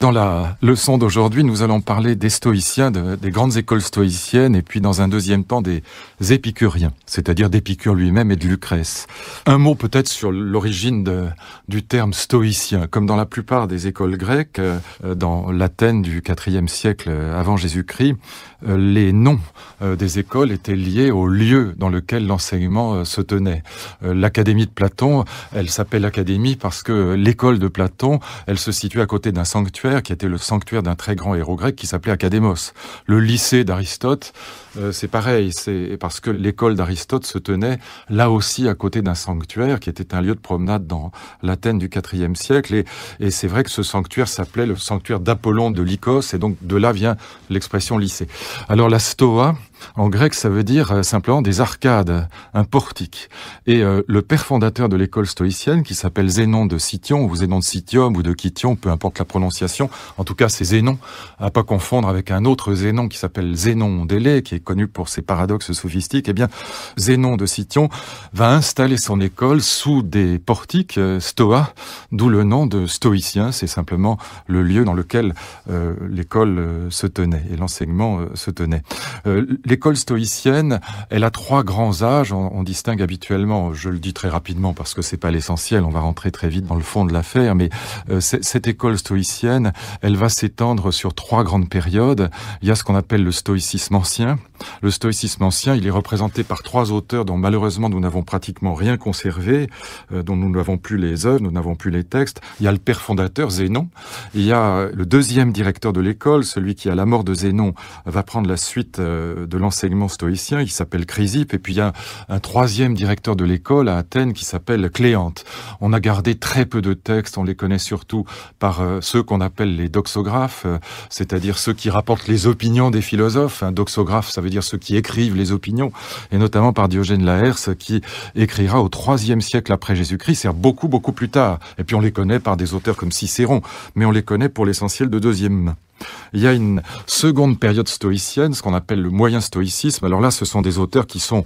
Dans la leçon d'aujourd'hui, nous allons parler des stoïciens, des grandes écoles stoïciennes, et puis dans un deuxième temps des épicuriens, c'est-à-dire d'Épicure lui-même et de Lucrèce. Un mot peut-être sur l'origine du terme stoïcien. Comme dans la plupart des écoles grecques, dans l'Athènes du IVe siècle avant Jésus-Christ, les noms des écoles étaient liés au lieu dans lequel l'enseignement se tenait. L'Académie de Platon, elle s'appelle Académie parce que l'école de Platon, elle se situe à côté d'un sanctuaire qui était le sanctuaire d'un très grand héros grec qui s'appelait Académos. Le lycée d'Aristote, c'est pareil, c'est parce que l'école d'Aristote se tenait là aussi à côté d'un sanctuaire qui était un lieu de promenade dans l'Athènes du IVe siècle. Et c'est vrai que ce sanctuaire s'appelait le sanctuaire d'Apollon de Lycos, et donc de là vient l'expression lycée. Alors la stoa, en grec, ça veut dire simplement des arcades, un portique. Et le père fondateur de l'école stoïcienne, qui s'appelle Zénon de Cityon, ou Zénon de Citium, ou de Kition, peu importe la prononciation, en tout cas c'est Zénon, à pas confondre avec un autre Zénon qui s'appelle Zénon d'Élée, qui est connu pour ses paradoxes sophistiques. Eh bien, Zénon de Cityon va installer son école sous des portiques, stoa, d'où le nom de stoïcien. C'est simplement le lieu dans lequel l'école se tenait, et l'enseignement se tenait. L'école stoïcienne, elle a trois grands âges. On distingue habituellement, je le dis très rapidement parce que c'est pas l'essentiel, on va rentrer très vite dans le fond de l'affaire, mais cette école stoïcienne, elle va s'étendre sur trois grandes périodes. Il y a ce qu'on appelle le stoïcisme ancien. Le stoïcisme ancien, il est représenté par trois auteurs dont malheureusement nous n'avons pratiquement rien conservé, dont nous n'avons plus les œuvres, nous n'avons plus les textes. Il y a le père fondateur, Zénon. Il y a le deuxième directeur de l'école, celui qui à la mort de Zénon va prendre la suite de l'enseignement stoïcien, il s'appelle Chrysippe. Et puis il y a un troisième directeur de l'école à Athènes qui s'appelle Cléante. On a gardé très peu de textes, on les connaît surtout par ceux qu'on appelle les doxographes, c'est-à-dire ceux qui rapportent les opinions des philosophes. Un doxographe, ça veut dire ceux qui écrivent les opinions, et notamment par Diogène Laërce, qui écrira au IIIe siècle après Jésus-Christ, c'est-à-dire beaucoup, beaucoup plus tard. Et puis on les connaît par des auteurs comme Cicéron, mais on les connaît pour l'essentiel de deuxième main. Il y a une seconde période stoïcienne, ce qu'on appelle le moyen stoïcisme. Alors là, ce sont des auteurs qui sont,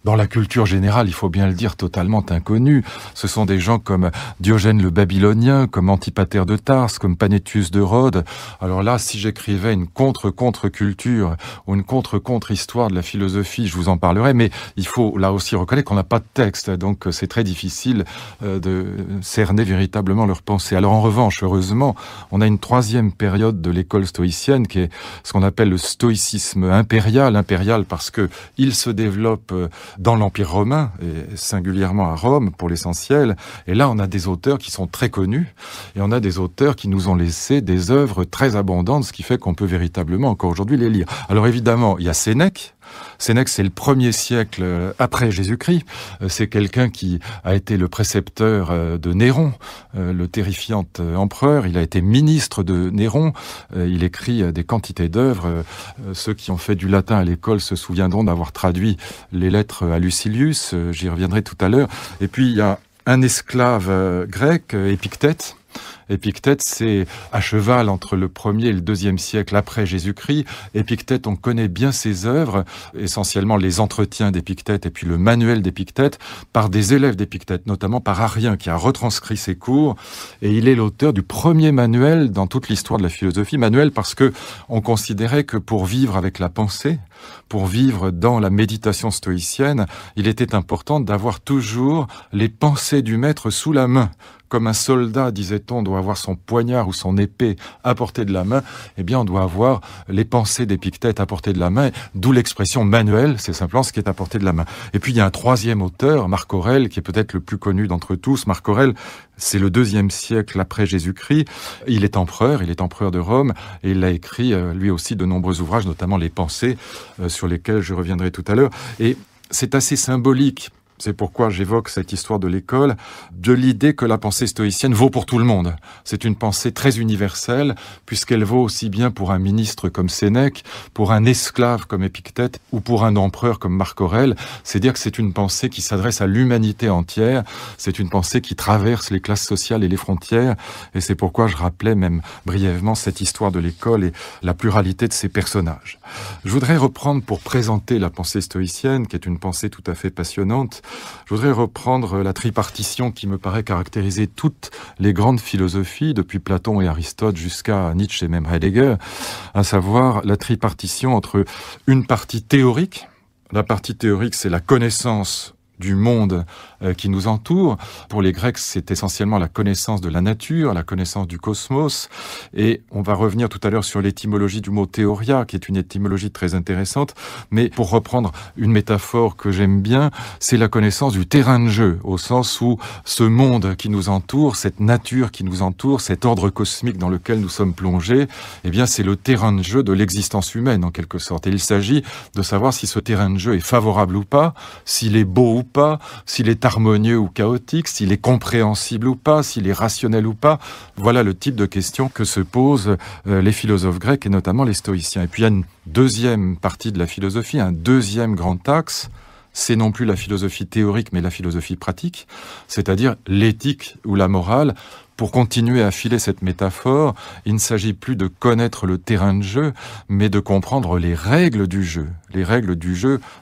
dans la culture générale, il faut bien le dire, totalement inconnus. Ce sont des gens comme Diogène le Babylonien, comme Antipater de Tarse, comme Panétius de Rhodes. Alors là, si j'écrivais une contre-culture ou une contre-histoire de la philosophie, je vous en parlerai, mais il faut là aussi reconnaître qu'on n'a pas de texte, donc c'est très difficile de cerner véritablement leurs pensées. Alors en revanche, heureusement, on a une troisième période de l'école stoïcienne qui est ce qu'on appelle le stoïcisme impérial parce que il se développe dans l'Empire romain, et singulièrement à Rome pour l'essentiel. Et là, on a des auteurs qui sont très connus, et on a des auteurs qui nous ont laissé des œuvres très abondantes, ce qui fait qu'on peut véritablement encore aujourd'hui les lire. Alors évidemment, il y a Sénèque. Sénèque, c'est le 1er siècle après Jésus-Christ. C'est quelqu'un qui a été le précepteur de Néron, le terrifiant empereur. Il a été ministre de Néron. Il écrit des quantités d'œuvres. Ceux qui ont fait du latin à l'école se souviendront d'avoir traduit les lettres à Lucilius. J'y reviendrai tout à l'heure. Et puis, il y a un esclave grec, Épictète. Épictète, c'est à cheval entre le 1er et le 2e siècle après Jésus-Christ. Épictète, on connaît bien ses œuvres, essentiellement les entretiens d'Épictète et puis le manuel d'Épictète, par des élèves d'Épictète, notamment par Arrien, qui a retranscrit ses cours. Et il est l'auteur du premier manuel dans toute l'histoire de la philosophie. Manuel parce que on considérait que pour vivre avec la pensée, pour vivre dans la méditation stoïcienne, il était important d'avoir toujours les pensées du maître sous la main. Comme un soldat, disait-on, doit avoir son poignard ou son épée à portée de la main, eh bien on doit avoir les pensées d'Épictète à portée de la main, d'où l'expression manuel, c'est simplement ce qui est à portée de la main. Et puis il y a un troisième auteur, Marc Aurèle, qui est peut-être le plus connu d'entre tous. Marc Aurèle, c'est le 2e siècle après Jésus-Christ. Il est empereur de Rome, et il a écrit lui aussi de nombreux ouvrages, notamment les pensées, sur lesquels je reviendrai tout à l'heure. Et c'est assez symbolique. C'est pourquoi j'évoque cette histoire de l'école, de l'idée que la pensée stoïcienne vaut pour tout le monde. C'est une pensée très universelle, puisqu'elle vaut aussi bien pour un ministre comme Sénèque, pour un esclave comme Épictète, ou pour un empereur comme Marc Aurèle. C'est dire que c'est une pensée qui s'adresse à l'humanité entière, c'est une pensée qui traverse les classes sociales et les frontières, et c'est pourquoi je rappelais même brièvement cette histoire de l'école et la pluralité de ses personnages. Je voudrais reprendre pour présenter la pensée stoïcienne, qui est une pensée tout à fait passionnante, je voudrais reprendre la tripartition qui me paraît caractériser toutes les grandes philosophies, depuis Platon et Aristote jusqu'à Nietzsche et même Heidegger, à savoir la tripartition entre une partie théorique. La partie théorique, c'est la connaissance du monde qui nous entoure. Pour les Grecs, c'est essentiellement la connaissance de la nature, la connaissance du cosmos. Et on va revenir tout à l'heure sur l'étymologie du mot théoria, qui est une étymologie très intéressante. Mais pour reprendre une métaphore que j'aime bien, c'est la connaissance du terrain de jeu, au sens où ce monde qui nous entoure, cette nature qui nous entoure, cet ordre cosmique dans lequel nous sommes plongés, eh bien, c'est le terrain de jeu de l'existence humaine, en quelque sorte. Et il s'agit de savoir si ce terrain de jeu est favorable ou pas, s'il est beau ou pas, s'il est harmonieux ou chaotique, s'il est compréhensible ou pas, s'il est rationnel ou pas. Voilà le type de questions que se posent les philosophes grecs et notamment les stoïciens. Et puis il y a une deuxième partie de la philosophie, un deuxième grand axe, c'est non plus la philosophie théorique mais la philosophie pratique, c'est-à-dire l'éthique ou la morale. Pour continuer à filer cette métaphore, il ne s'agit plus de connaître le terrain de jeu, mais de comprendre les règles du jeu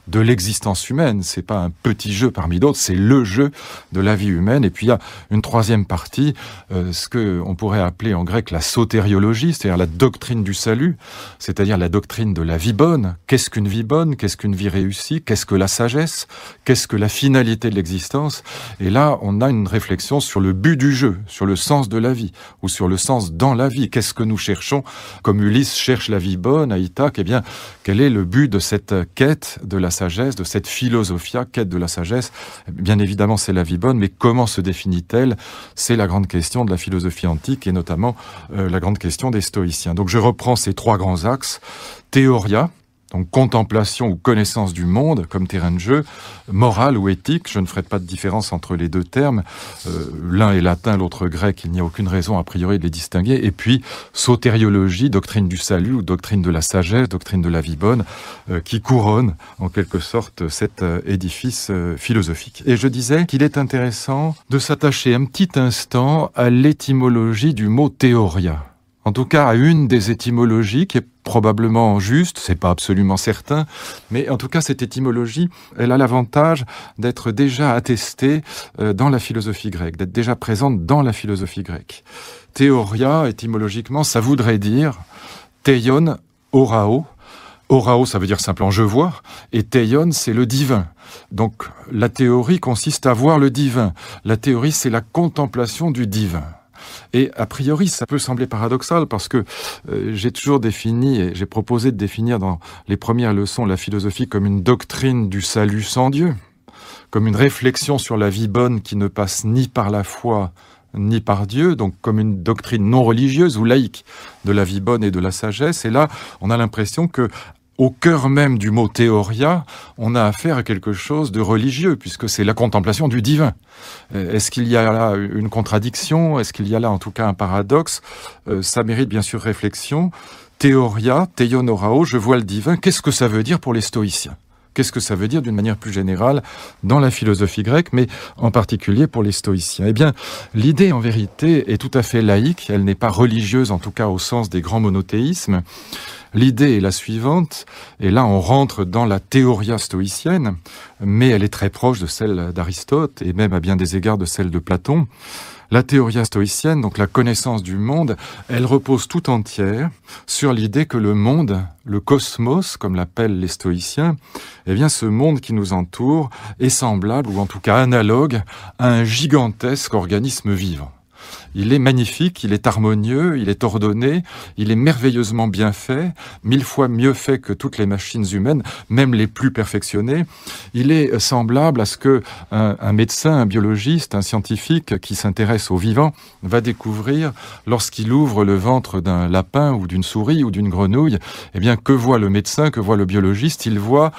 de l'existence humaine. C'est pas un petit jeu parmi d'autres, c'est le jeu de la vie humaine. Et puis il y a une troisième partie, ce que on pourrait appeler en grec la sotériologie, c'est-à-dire la doctrine du salut, c'est-à-dire la doctrine de la vie bonne. Qu'est-ce qu'une vie bonne? Qu'est-ce qu'une vie réussie? Qu'est-ce que la sagesse? Qu'est-ce que la finalité de l'existence? Et là, on a une réflexion sur le but du jeu, sur le sens de la vie, ou sur le sens dans la vie. Qu'est-ce que nous cherchons? Comme Ulysse cherche la vie bonne à Ithaque, eh bien, quel est le but de cette quête de la sagesse, de cette philosophia, quête de la sagesse? Bien évidemment, c'est la vie bonne, mais comment se définit-elle? C'est la grande question de la philosophie antique, et notamment la grande question des stoïciens. Donc je reprends ces trois grands axes. Théoria, donc contemplation ou connaissance du monde comme terrain de jeu, morale ou éthique, je ne ferai pas de différence entre les deux termes, l'un est latin, l'autre grec, il n'y a aucune raison a priori de les distinguer, et puis sotériologie, doctrine du salut ou doctrine de la sagesse, doctrine de la vie bonne, qui couronne en quelque sorte cet édifice philosophique. Et je disais qu'il est intéressant de s'attacher un petit instant à l'étymologie du mot théoria. En tout cas, à une des étymologies qui est probablement juste, c'est pas absolument certain, mais en tout cas, cette étymologie, elle a l'avantage d'être déjà attestée dans la philosophie grecque, d'être déjà présente dans la philosophie grecque. Théoria, étymologiquement, ça voudrait dire teion orao. Orao, ça veut dire simplement je vois, et teion, c'est le divin. Donc, la théorie consiste à voir le divin. La théorie, c'est la contemplation du divin. Et a priori, ça peut sembler paradoxal parce que j'ai toujours défini, et j'ai proposé de définir dans les premières leçons la philosophie comme une doctrine du salut sans Dieu, comme une réflexion sur la vie bonne qui ne passe ni par la foi ni par Dieu, donc comme une doctrine non religieuse ou laïque de la vie bonne et de la sagesse. Et là, on a l'impression que au cœur même du mot théoria, on a affaire à quelque chose de religieux, puisque c'est la contemplation du divin. Est-ce qu'il y a là une contradiction? Est-ce qu'il y a là en tout cas un paradoxe? Ça mérite bien sûr réflexion. Théoria, teion orao, je vois le divin. Qu'est-ce que ça veut dire pour les stoïciens? Qu'est-ce que ça veut dire d'une manière plus générale dans la philosophie grecque, mais en particulier pour les stoïciens? Eh bien, l'idée en vérité est tout à fait laïque, elle n'est pas religieuse en tout cas au sens des grands monothéismes. L'idée est la suivante, et là on rentre dans la théoria stoïcienne, mais elle est très proche de celle d'Aristote, et même à bien des égards de celle de Platon. La théoria stoïcienne, donc la connaissance du monde, elle repose tout entière sur l'idée que le monde, le cosmos, comme l'appellent les stoïciens, eh bien ce monde qui nous entoure est semblable, ou en tout cas analogue, à un gigantesque organisme vivant. Il est magnifique, il est harmonieux, il est ordonné, il est merveilleusement bien fait, 1000 fois mieux fait que toutes les machines humaines, même les plus perfectionnées. Il est semblable à ce que un médecin, un biologiste, un scientifique qui s'intéresse au vivant va découvrir lorsqu'il ouvre le ventre d'un lapin ou d'une souris ou d'une grenouille. Eh bien, que voit le médecin, que voit le biologiste? Il voit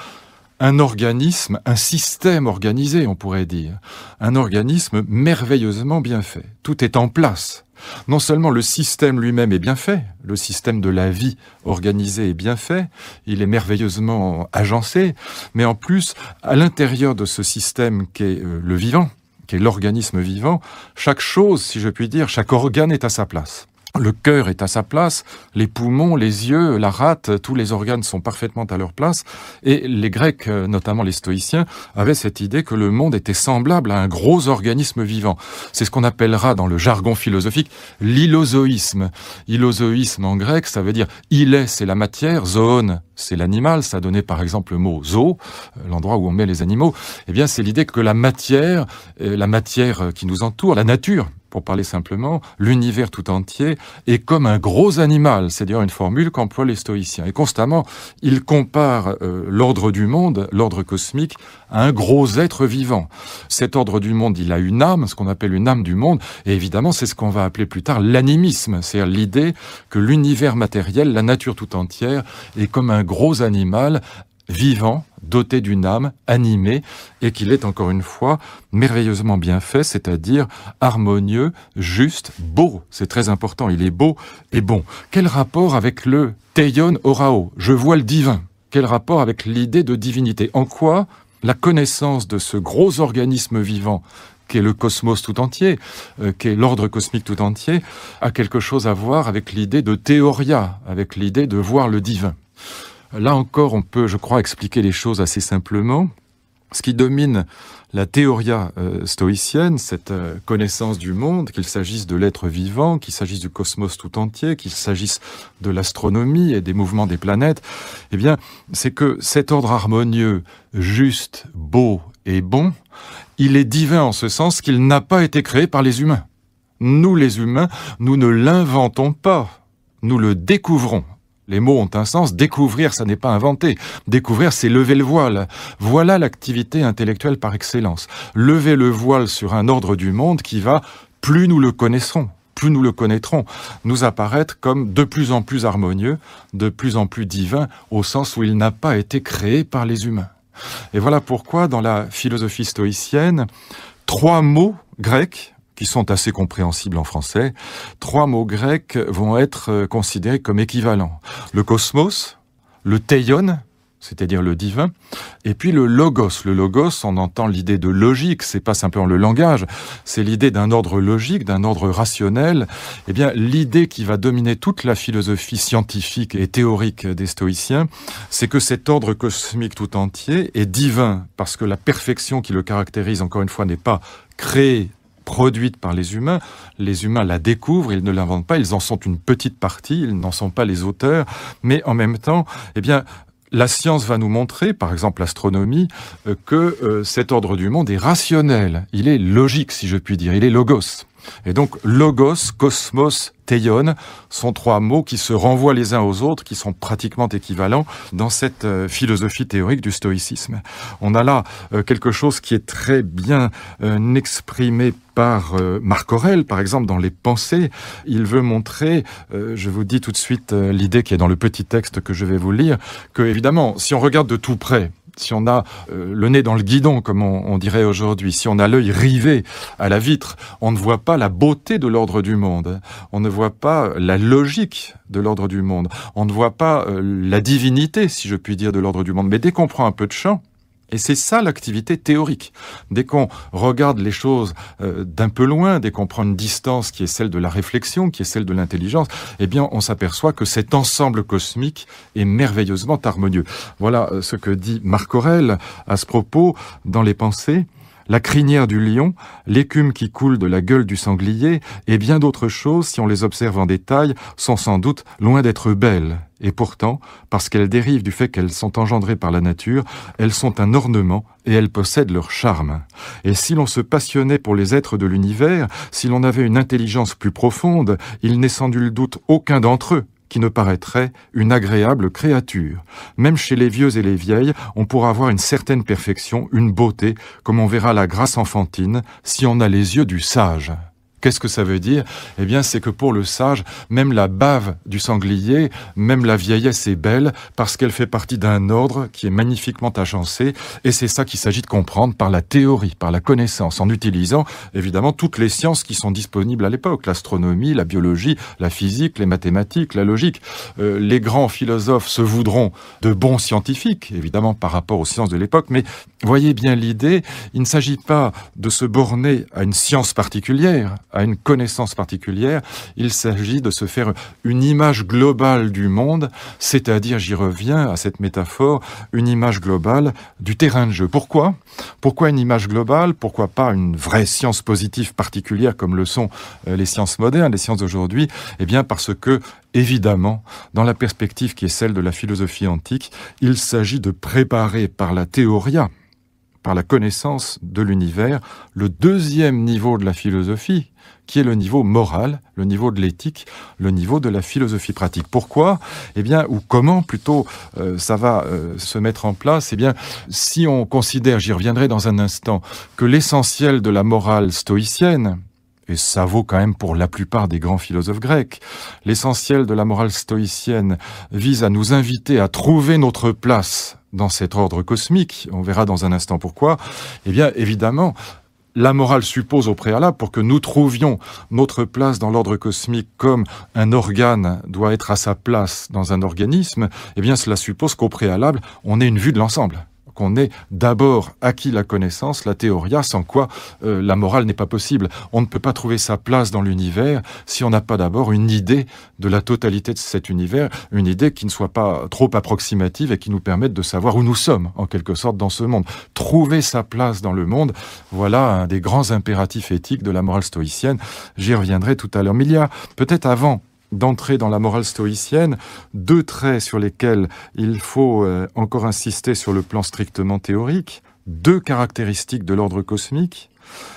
un organisme, un système organisé, on pourrait dire. Un organisme merveilleusement bien fait. Tout est en place. Non seulement le système lui-même est bien fait, le système de la vie organisée est bien fait, il est merveilleusement agencé, mais en plus, à l'intérieur de ce système qu'est le vivant, qui est l'organisme vivant, chaque chose, si je puis dire, chaque organe est à sa place. Le cœur est à sa place, les poumons, les yeux, la rate, tous les organes sont parfaitement à leur place. Et les Grecs, notamment les stoïciens, avaient cette idée que le monde était semblable à un gros organisme vivant. C'est ce qu'on appellera dans le jargon philosophique l'hylozoïsme. Hylozoïsme en grec, ça veut dire hylé, c'est la matière, zoon, c'est l'animal. Ça donnait par exemple le mot zoo, l'endroit où on met les animaux. Eh bien, c'est l'idée que la matière qui nous entoure, la nature, pour parler simplement, l'univers tout entier est comme un gros animal. C'est d'ailleurs une formule qu'emploient les stoïciens. Et constamment, ils comparent l'ordre du monde, l'ordre cosmique, à un gros être vivant. Cet ordre du monde, il a une âme, ce qu'on appelle une âme du monde, et évidemment, c'est ce qu'on va appeler plus tard l'animisme, c'est-à-dire l'idée que l'univers matériel, la nature tout entière, est comme un gros animal vivant, doté d'une âme, animée, et qu'il est encore une fois merveilleusement bien fait, c'est-à-dire harmonieux, juste, beau. C'est très important, il est beau et bon. Quel rapport avec le teion orao, je vois le divin? Quel rapport avec l'idée de divinité? En quoi la connaissance de ce gros organisme vivant qu'est le cosmos tout entier, qu'est l'ordre cosmique tout entier, a quelque chose à voir avec l'idée de théoria, avec l'idée de voir le divin? Là encore, on peut, je crois, expliquer les choses assez simplement. Ce qui domine la théoria stoïcienne, cette connaissance du monde, qu'il s'agisse de l'être vivant, qu'il s'agisse du cosmos tout entier, qu'il s'agisse de l'astronomie et des mouvements des planètes, eh bien, c'est que cet ordre harmonieux, juste, beau et bon, il est divin en ce sens qu'il n'a pas été créé par les humains. Nous, les humains, nous ne l'inventons pas, nous le découvrons. Les mots ont un sens. Découvrir, ça n'est pas inventer. Découvrir, c'est lever le voile. Voilà l'activité intellectuelle par excellence. Lever le voile sur un ordre du monde qui va, plus nous le connaîtrons, nous apparaître comme de plus en plus harmonieux, de plus en plus divin, au sens où il n'a pas été créé par les humains. Et voilà pourquoi, dans la philosophie stoïcienne, 3 mots grecs, qui sont assez compréhensibles en français, 3 mots grecs vont être considérés comme équivalents. Le cosmos, le teion, c'est-à-dire le divin, et puis le logos. Le logos, on entend l'idée de logique, c'est pas simplement le langage, c'est l'idée d'un ordre logique, d'un ordre rationnel. Eh bien, l'idée qui va dominer toute la philosophie scientifique et théorique des stoïciens, c'est que cet ordre cosmique tout entier est divin, parce que la perfection qui le caractérise, encore une fois, n'est pas créée, produite par les humains la découvrent, ils ne l'inventent pas, ils en sont une petite partie, ils n'en sont pas les auteurs, mais en même temps, eh bien, la science va nous montrer, par exemple l'astronomie, que cet ordre du monde est rationnel, il est logique, si je puis dire, il est logos. Et donc, logos, cosmos, teion sont 3 mots qui se renvoient les uns aux autres, qui sont pratiquement équivalents dans cette philosophie théorique du stoïcisme. On a là quelque chose qui est très bien exprimé par Marc Aurèle, par exemple, dans les Pensées. Il veut montrer, je vous dis tout de suite l'idée qui est dans le petit texte que je vais vous lire, que évidemment, si on regarde de tout près, si on a le nez dans le guidon, comme on dirait aujourd'hui, si on a l'œil rivé à la vitre, on ne voit pas la beauté de l'ordre du monde, on ne voit pas la logique de l'ordre du monde, on ne voit pas la divinité, si je puis dire, de l'ordre du monde. Mais dès qu'on prend un peu de champ, et c'est ça l'activité théorique. Dès qu'on regarde les choses d'un peu loin, dès qu'on prend une distance qui est celle de la réflexion, qui est celle de l'intelligence, eh bien on s'aperçoit que cet ensemble cosmique est merveilleusement harmonieux. Voilà ce que dit Marc Aurèle à ce propos dans les Pensées. La crinière du lion, l'écume qui coule de la gueule du sanglier et bien d'autres choses, si on les observe en détail, sont sans doute loin d'être belles. Et pourtant, parce qu'elles dérivent du fait qu'elles sont engendrées par la nature, elles sont un ornement et elles possèdent leur charme. Et si l'on se passionnait pour les êtres de l'univers, si l'on avait une intelligence plus profonde, il n'est sans nul doute aucun d'entre eux qui ne paraîtrait une agréable créature. Même chez les vieux et les vieilles, on pourra avoir une certaine perfection, une beauté, comme on verra la grâce enfantine, si on a les yeux du sage. Qu'est-ce que ça veut dire? Eh bien, c'est que pour le sage, même la bave du sanglier, même la vieillesse est belle parce qu'elle fait partie d'un ordre qui est magnifiquement agencé. Et c'est ça qu'il s'agit de comprendre par la théorie, par la connaissance, en utilisant évidemment toutes les sciences qui sont disponibles à l'époque. L'astronomie, la biologie, la physique, les mathématiques, la logique. Les grands philosophes se voudront de bons scientifiques, évidemment par rapport aux sciences de l'époque. Mais voyez bien l'idée, il ne s'agit pas de se borner à une science particulière, à une connaissance particulière, il s'agit de se faire une image globale du monde, c'est-à-dire, j'y reviens à cette métaphore, une image globale du terrain de jeu. Pourquoi ? Pourquoi une image globale ? Pourquoi pas une vraie science positive particulière comme le sont les sciences modernes, les sciences d'aujourd'hui ? Eh bien parce que, évidemment, dans la perspective qui est celle de la philosophie antique, il s'agit de préparer par la théoria, par la connaissance de l'univers, le deuxième niveau de la philosophie, qui est le niveau moral, le niveau de l'éthique, le niveau de la philosophie pratique. Pourquoi ? Eh bien, ou comment plutôt ça va se mettre en place ? Eh bien, si on considère, j'y reviendrai dans un instant, que l'essentiel de la morale stoïcienne, et ça vaut quand même pour la plupart des grands philosophes grecs, l'essentiel de la morale stoïcienne vise à nous inviter à trouver notre place dans cet ordre cosmique. On verra dans un instant pourquoi. Eh bien, évidemment, la morale suppose au préalable, pour que nous trouvions notre place dans l'ordre cosmique comme un organe doit être à sa place dans un organisme, eh bien, cela suppose qu'au préalable, on ait une vue de l'ensemble. Qu'on ait d'abord acquis la connaissance, la théoria, sans quoi la morale n'est pas possible. On ne peut pas trouver sa place dans l'univers si on n'a pas d'abord une idée de la totalité de cet univers, une idée qui ne soit pas trop approximative et qui nous permette de savoir où nous sommes, en quelque sorte, dans ce monde. Trouver sa place dans le monde, voilà un des grands impératifs éthiques de la morale stoïcienne. J'y reviendrai tout à l'heure. Mais il y a peut-être avant d'entrer dans la morale stoïcienne, deux traits sur lesquels il faut encore insister sur le plan strictement théorique, deux caractéristiques de l'ordre cosmique.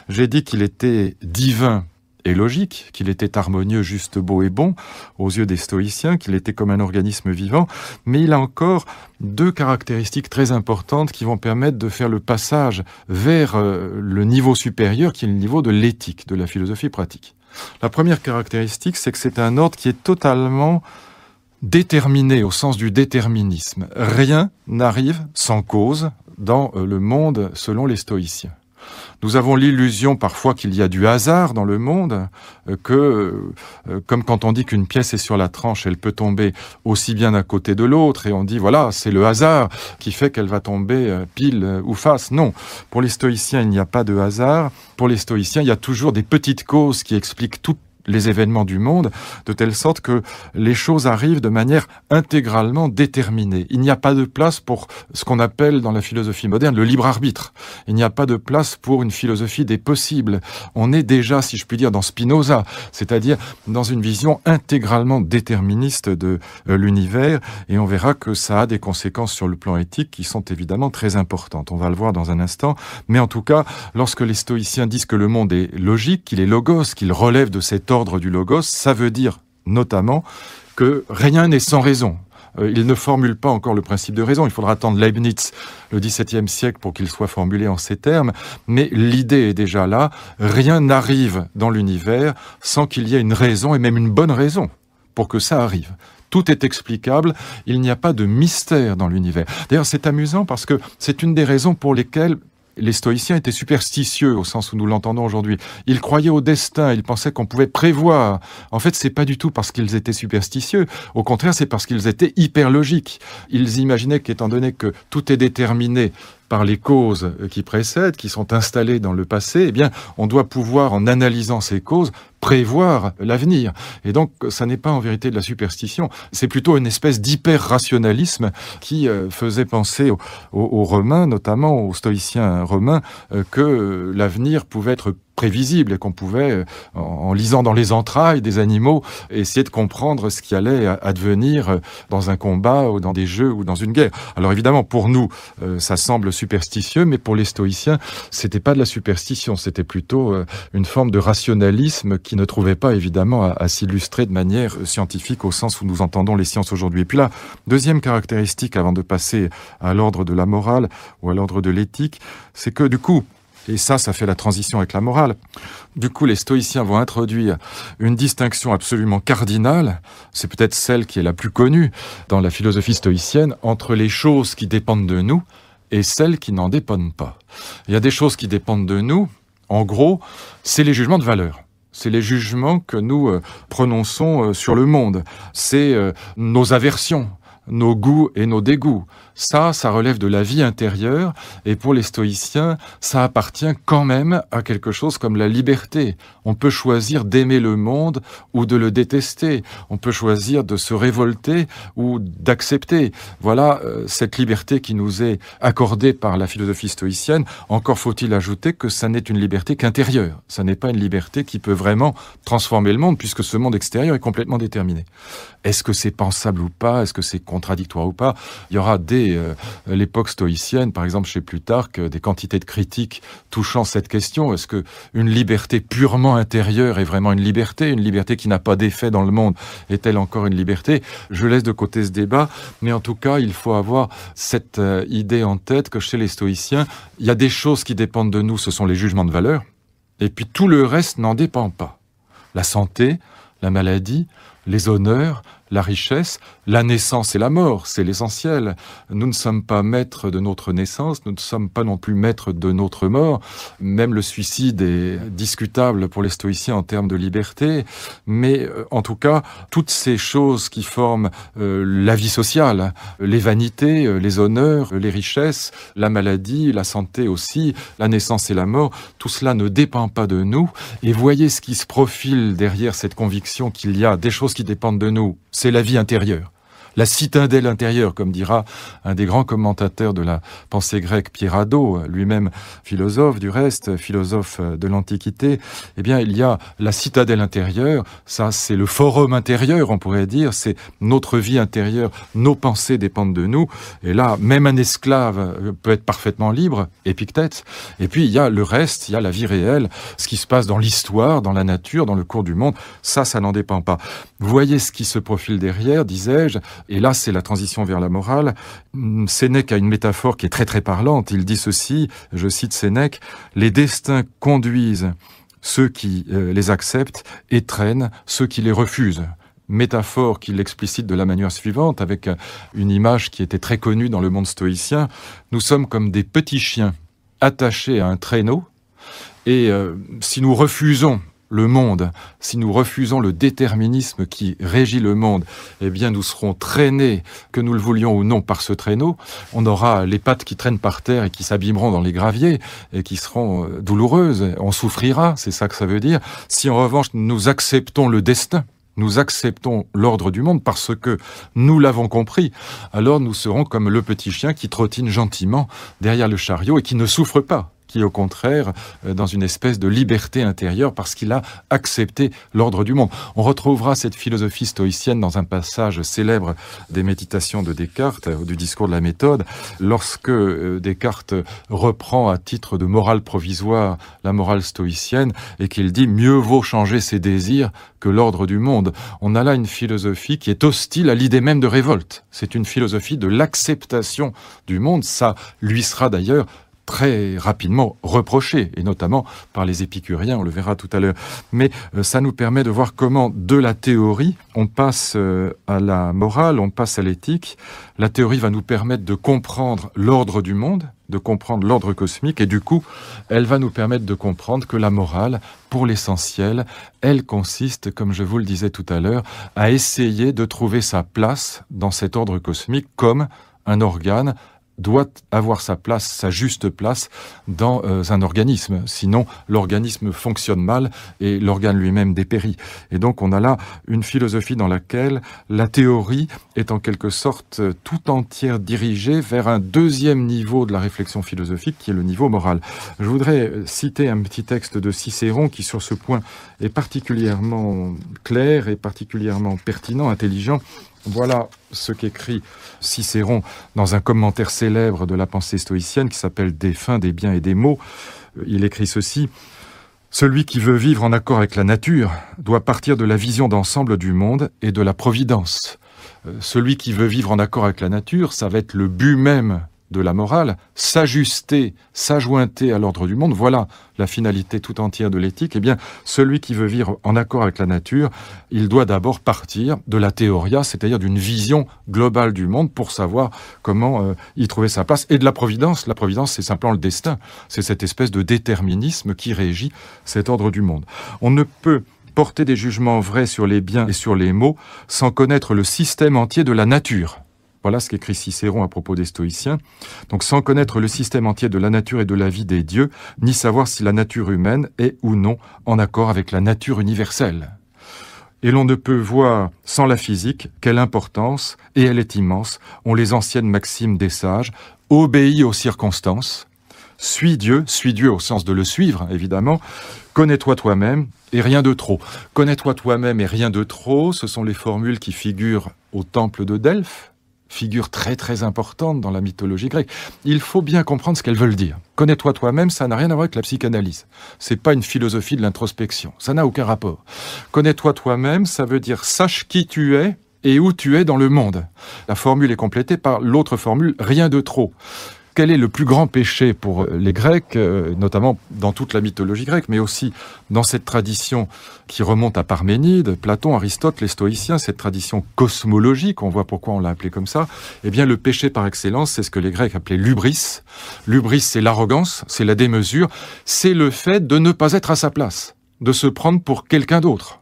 J'ai dit qu'il était divin et logique, qu'il était harmonieux, juste, beau et bon aux yeux des stoïciens, qu'il était comme un organisme vivant, mais il a encore deux caractéristiques très importantes qui vont permettre de faire le passage vers le niveau supérieur, qui est le niveau de l'éthique, de la philosophie pratique. La première caractéristique, c'est que c'est un ordre qui est totalement déterminé au sens du déterminisme. Rien n'arrive sans cause dans le monde selon les stoïciens. Nous avons l'illusion parfois qu'il y a du hasard dans le monde, comme quand on dit qu'une pièce est sur la tranche, elle peut tomber aussi bien d'un côté de l'autre, et on dit voilà, c'est le hasard qui fait qu'elle va tomber pile ou face. Non, pour les stoïciens, il n'y a pas de hasard. Pour les stoïciens, il y a toujours des petites causes qui expliquent tout les événements du monde, de telle sorte que les choses arrivent de manière intégralement déterminée. Il n'y a pas de place pour ce qu'on appelle dans la philosophie moderne le libre arbitre. Il n'y a pas de place pour une philosophie des possibles. On est déjà, si je puis dire, dans Spinoza, c'est-à-dire dans une vision intégralement déterministe de l'univers, et on verra que ça a des conséquences sur le plan éthique qui sont évidemment très importantes. On va le voir dans un instant, mais en tout cas, lorsque les stoïciens disent que le monde est logique, qu'il est logos, qu'il relève de cet ordre du logos, ça veut dire notamment que rien n'est sans raison. Ils ne formulent pas encore le principe de raison. Il faudra attendre Leibniz, le XVIIe siècle, pour qu'il soit formulé en ces termes. Mais l'idée est déjà là. Rien n'arrive dans l'univers sans qu'il y ait une raison, et même une bonne raison, pour que ça arrive. Tout est explicable. Il n'y a pas de mystère dans l'univers. D'ailleurs, c'est amusant parce que c'est une des raisons pour lesquelles les stoïciens étaient superstitieux au sens où nous l'entendons aujourd'hui. Ils croyaient au destin, ils pensaient qu'on pouvait prévoir. En fait, c'est pas du tout parce qu'ils étaient superstitieux. Au contraire, c'est parce qu'ils étaient hyper logiques. Ils imaginaient qu'étant donné que tout est déterminé par les causes qui précèdent, qui sont installées dans le passé, eh bien, on doit pouvoir, en analysant ces causes, prévoir l'avenir. Et donc, ça n'est pas en vérité de la superstition, c'est plutôt une espèce d'hyper-rationalisme qui faisait penser aux Romains, notamment aux stoïciens romains, que l'avenir pouvait être prévisible et qu'on pouvait, en lisant dans les entrailles des animaux, essayer de comprendre ce qui allait advenir dans un combat ou dans des jeux ou dans une guerre. Alors évidemment, pour nous, ça semble superstitieux, mais pour les stoïciens, c'était pas de la superstition, c'était plutôt une forme de rationalisme qui ne trouvait pas évidemment à s'illustrer de manière scientifique au sens où nous entendons les sciences aujourd'hui. Et puis là, deuxième caractéristique avant de passer à l'ordre de la morale ou à l'ordre de l'éthique, c'est que du coup, et ça fait la transition avec la morale. Du coup, les stoïciens vont introduire une distinction absolument cardinale, c'est peut-être celle qui est la plus connue dans la philosophie stoïcienne, entre les choses qui dépendent de nous et celles qui n'en dépendent pas. Il y a des choses qui dépendent de nous, en gros, c'est les jugements de valeur. C'est les jugements que nous prononçons sur le monde. C'est nos aversions. nos goûts et nos dégoûts. Ça relève de la vie intérieure, et pour les stoïciens, ça appartient quand même à quelque chose comme la liberté. On peut choisir d'aimer le monde ou de le détester. On peut choisir de se révolter ou d'accepter. Voilà cette liberté qui nous est accordée par la philosophie stoïcienne. Encore faut-il ajouter que ça n'est une liberté qu'intérieure. Ça n'est pas une liberté qui peut vraiment transformer le monde, puisque ce monde extérieur est complètement déterminé. Est-ce que c'est pensable ou pas? Est-ce que c'est contradictoire ou pas? Il y aura dès l'époque stoïcienne, par exemple chez Plutarque, des quantités de critiques touchant cette question. Est-ce que une liberté purement intérieure est vraiment une liberté qui n'a pas d'effet dans le monde est-elle encore une liberté? Je laisse de côté ce débat, mais en tout cas, il faut avoir cette idée en tête que chez les stoïciens, il y a des choses qui dépendent de nous, ce sont les jugements de valeur, et puis tout le reste n'en dépend pas. La santé, la maladie, les honneurs, la richesse, la naissance et la mort, c'est l'essentiel. Nous ne sommes pas maîtres de notre naissance, nous ne sommes pas non plus maîtres de notre mort. Même le suicide est discutable pour les stoïciens en termes de liberté. Mais en tout cas, toutes ces choses qui forment la vie sociale, les vanités, les honneurs, les richesses, la maladie, la santé aussi, la naissance et la mort, tout cela ne dépend pas de nous. Et voyez ce qui se profile derrière cette conviction qu'il y a des choses qui dépendent de nous. C'est la vie intérieure, la citadelle intérieure, comme dira un des grands commentateurs de la pensée grecque, Pyrrhado, lui-même philosophe du reste, philosophe de l'Antiquité. Eh bien, il y a la citadelle intérieure, ça c'est le forum intérieur, on pourrait dire, c'est notre vie intérieure, nos pensées dépendent de nous. Et là, même un esclave peut être parfaitement libre, Épictète. Et puis, il y a le reste, il y a la vie réelle, ce qui se passe dans l'histoire, dans la nature, dans le cours du monde, ça n'en dépend pas. Voyez ce qui se profile derrière, disais-je. Et là, c'est la transition vers la morale. Sénèque a une métaphore qui est très très parlante. Il dit ceci, je cite Sénèque, « Les destins conduisent ceux qui les acceptent et traînent ceux qui les refusent ». Métaphore qu'il explicite de la manière suivante, avec une image qui était très connue dans le monde stoïcien. Nous sommes comme des petits chiens attachés à un traîneau, et si nous refusons le monde, si nous refusons le déterminisme qui régit le monde, eh bien nous serons traînés, que nous le voulions ou non, par ce traîneau. On aura les pattes qui traînent par terre et qui s'abîmeront dans les graviers et qui seront douloureuses. On souffrira, c'est ça que ça veut dire. Si en revanche nous acceptons le destin, nous acceptons l'ordre du monde parce que nous l'avons compris, alors nous serons comme le petit chien qui trottine gentiment derrière le chariot et qui ne souffre pas, qui au contraire, dans une espèce de liberté intérieure parce qu'il a accepté l'ordre du monde. On retrouvera cette philosophie stoïcienne dans un passage célèbre des méditations de Descartes, du discours de la méthode, lorsque Descartes reprend à titre de morale provisoire la morale stoïcienne et qu'il dit « mieux vaut changer ses désirs que l'ordre du monde ». On a là une philosophie qui est hostile à l'idée même de révolte. C'est une philosophie de l'acceptation du monde. Ça lui sera d'ailleurs très rapidement reproché, et notamment par les épicuriens, on le verra tout à l'heure. Mais ça nous permet de voir comment, de la théorie, on passe à la morale, on passe à l'éthique. La théorie va nous permettre de comprendre l'ordre du monde, de comprendre l'ordre cosmique, et du coup, elle va nous permettre de comprendre que la morale, pour l'essentiel, elle consiste, comme je vous le disais tout à l'heure, à essayer de trouver sa place dans cet ordre cosmique comme un organe doit avoir sa place, sa juste place dans un organisme. Sinon, l'organisme fonctionne mal et l'organe lui-même dépérit. Et donc, on a là une philosophie dans laquelle la théorie est en quelque sorte tout entière dirigée vers un deuxième niveau de la réflexion philosophique qui est le niveau moral. Je voudrais citer un petit texte de Cicéron qui, sur ce point, est particulièrement clair et particulièrement pertinent, intelligent. Voilà ce qu'écrit Cicéron dans un commentaire célèbre de la pensée stoïcienne qui s'appelle « Des fins, des biens et des maux ». Il écrit ceci : « Celui qui veut vivre en accord avec la nature doit partir de la vision d'ensemble du monde et de la providence. Celui qui veut vivre en accord avec la nature, ça va être le but même de la morale, s'ajuster, s'ajointer à l'ordre du monde, voilà la finalité tout entière de l'éthique. Eh bien, celui qui veut vivre en accord avec la nature, il doit d'abord partir de la théoria, c'est-à-dire d'une vision globale du monde pour savoir comment y trouver sa place. Et de la providence, c'est simplement le destin, c'est cette espèce de déterminisme qui régit cet ordre du monde. On ne peut porter des jugements vrais sur les biens et sur les maux sans connaître le système entier de la nature. Voilà ce qu'écrit Cicéron à propos des stoïciens. Donc, sans connaître le système entier de la nature et de la vie des dieux, ni savoir si la nature humaine est ou non en accord avec la nature universelle. Et l'on ne peut voir, sans la physique, quelle importance, et elle est immense, ont les anciennes maximes des sages, obéis aux circonstances, suis Dieu au sens de le suivre, évidemment, connais-toi toi-même et rien de trop. Connais-toi toi-même et rien de trop, ce sont les formules qui figurent au temple de Delphes, figure très très importante dans la mythologie grecque. Il faut bien comprendre ce qu'elles veulent dire. Connais-toi toi-même, ça n'a rien à voir avec la psychanalyse. C'est pas une philosophie de l'introspection. Ça n'a aucun rapport. Connais-toi toi-même, ça veut dire sache qui tu es et où tu es dans le monde. La formule est complétée par l'autre formule, rien de trop. Quel est le plus grand péché pour les Grecs, notamment dans toute la mythologie grecque, mais aussi dans cette tradition qui remonte à Parménide, Platon, Aristote, les stoïciens, cette tradition cosmologique, on voit pourquoi on l'a appelé comme ça. Eh bien, le péché par excellence, c'est ce que les Grecs appelaient l'hubris. L'hubris, c'est l'arrogance, c'est la démesure, c'est le fait de ne pas être à sa place, de se prendre pour quelqu'un d'autre.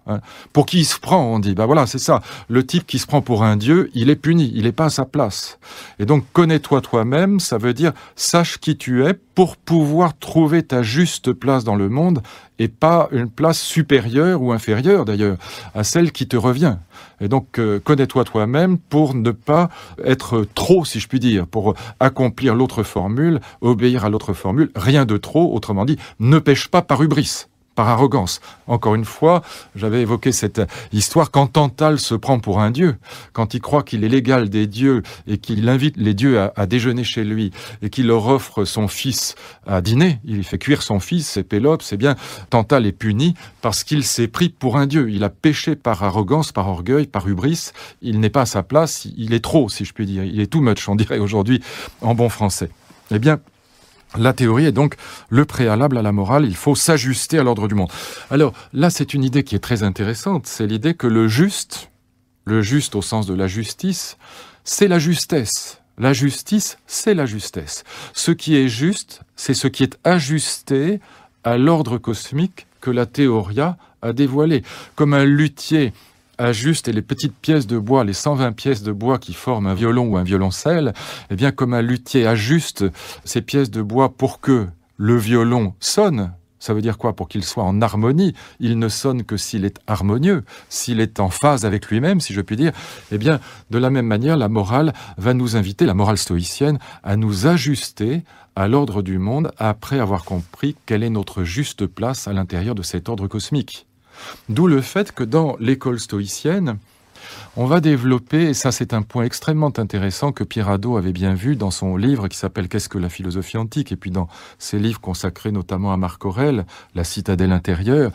Pour qui il se prend, on dit. Voilà, c'est ça. Le type qui se prend pour un dieu, il est puni, il n'est pas à sa place. Et donc, connais-toi toi-même, ça veut dire sache qui tu es pour pouvoir trouver ta juste place dans le monde et pas une place supérieure ou inférieure, d'ailleurs, à celle qui te revient. Et donc, connais-toi toi-même pour ne pas être trop, si je puis dire, pour accomplir l'autre formule, obéir à l'autre formule, rien de trop, autrement dit, ne pêche pas par hubris, par arrogance. Encore une fois, j'avais évoqué cette histoire quand Tantale se prend pour un dieu, quand il croit qu'il est l'égal des dieux et qu'il invite les dieux à déjeuner chez lui et qu'il leur offre son fils à dîner, il fait cuire son fils, c'est Pélope, c'est bien, Tantale est puni parce qu'il s'est pris pour un dieu. Il a péché par arrogance, par orgueil, par hubris, il n'est pas à sa place, il est trop, si je puis dire, il est too much, on dirait aujourd'hui en bon français. Eh bien, la théorie est donc le préalable à la morale, il faut s'ajuster à l'ordre du monde. Alors là, c'est une idée qui est très intéressante, c'est l'idée que le juste au sens de la justice, c'est la justesse. La justice, c'est la justesse. Ce qui est juste, c'est ce qui est ajusté à l'ordre cosmique que la théoria a dévoilé. Comme un luthier ajuste les petites pièces de bois, les 120 pièces de bois qui forment un violon ou un violoncelle, eh bien comme un luthier ajuste ces pièces de bois pour que le violon sonne, ça veut dire quoi? Pour qu'il soit en harmonie, il ne sonne que s'il est harmonieux, s'il est en phase avec lui-même, si je puis dire. Eh bien, de la même manière, la morale va nous inviter, la morale stoïcienne, à nous ajuster à l'ordre du monde après avoir compris quelle est notre juste place à l'intérieur de cet ordre cosmique. D'où le fait que dans l'école stoïcienne, on va développer, et ça c'est un point extrêmement intéressant que Pierre Hadot avait bien vu dans son livre qui s'appelle « Qu'est-ce que la philosophie antique ?» et puis dans ses livres consacrés notamment à Marc Aurèle, « La citadelle intérieure »,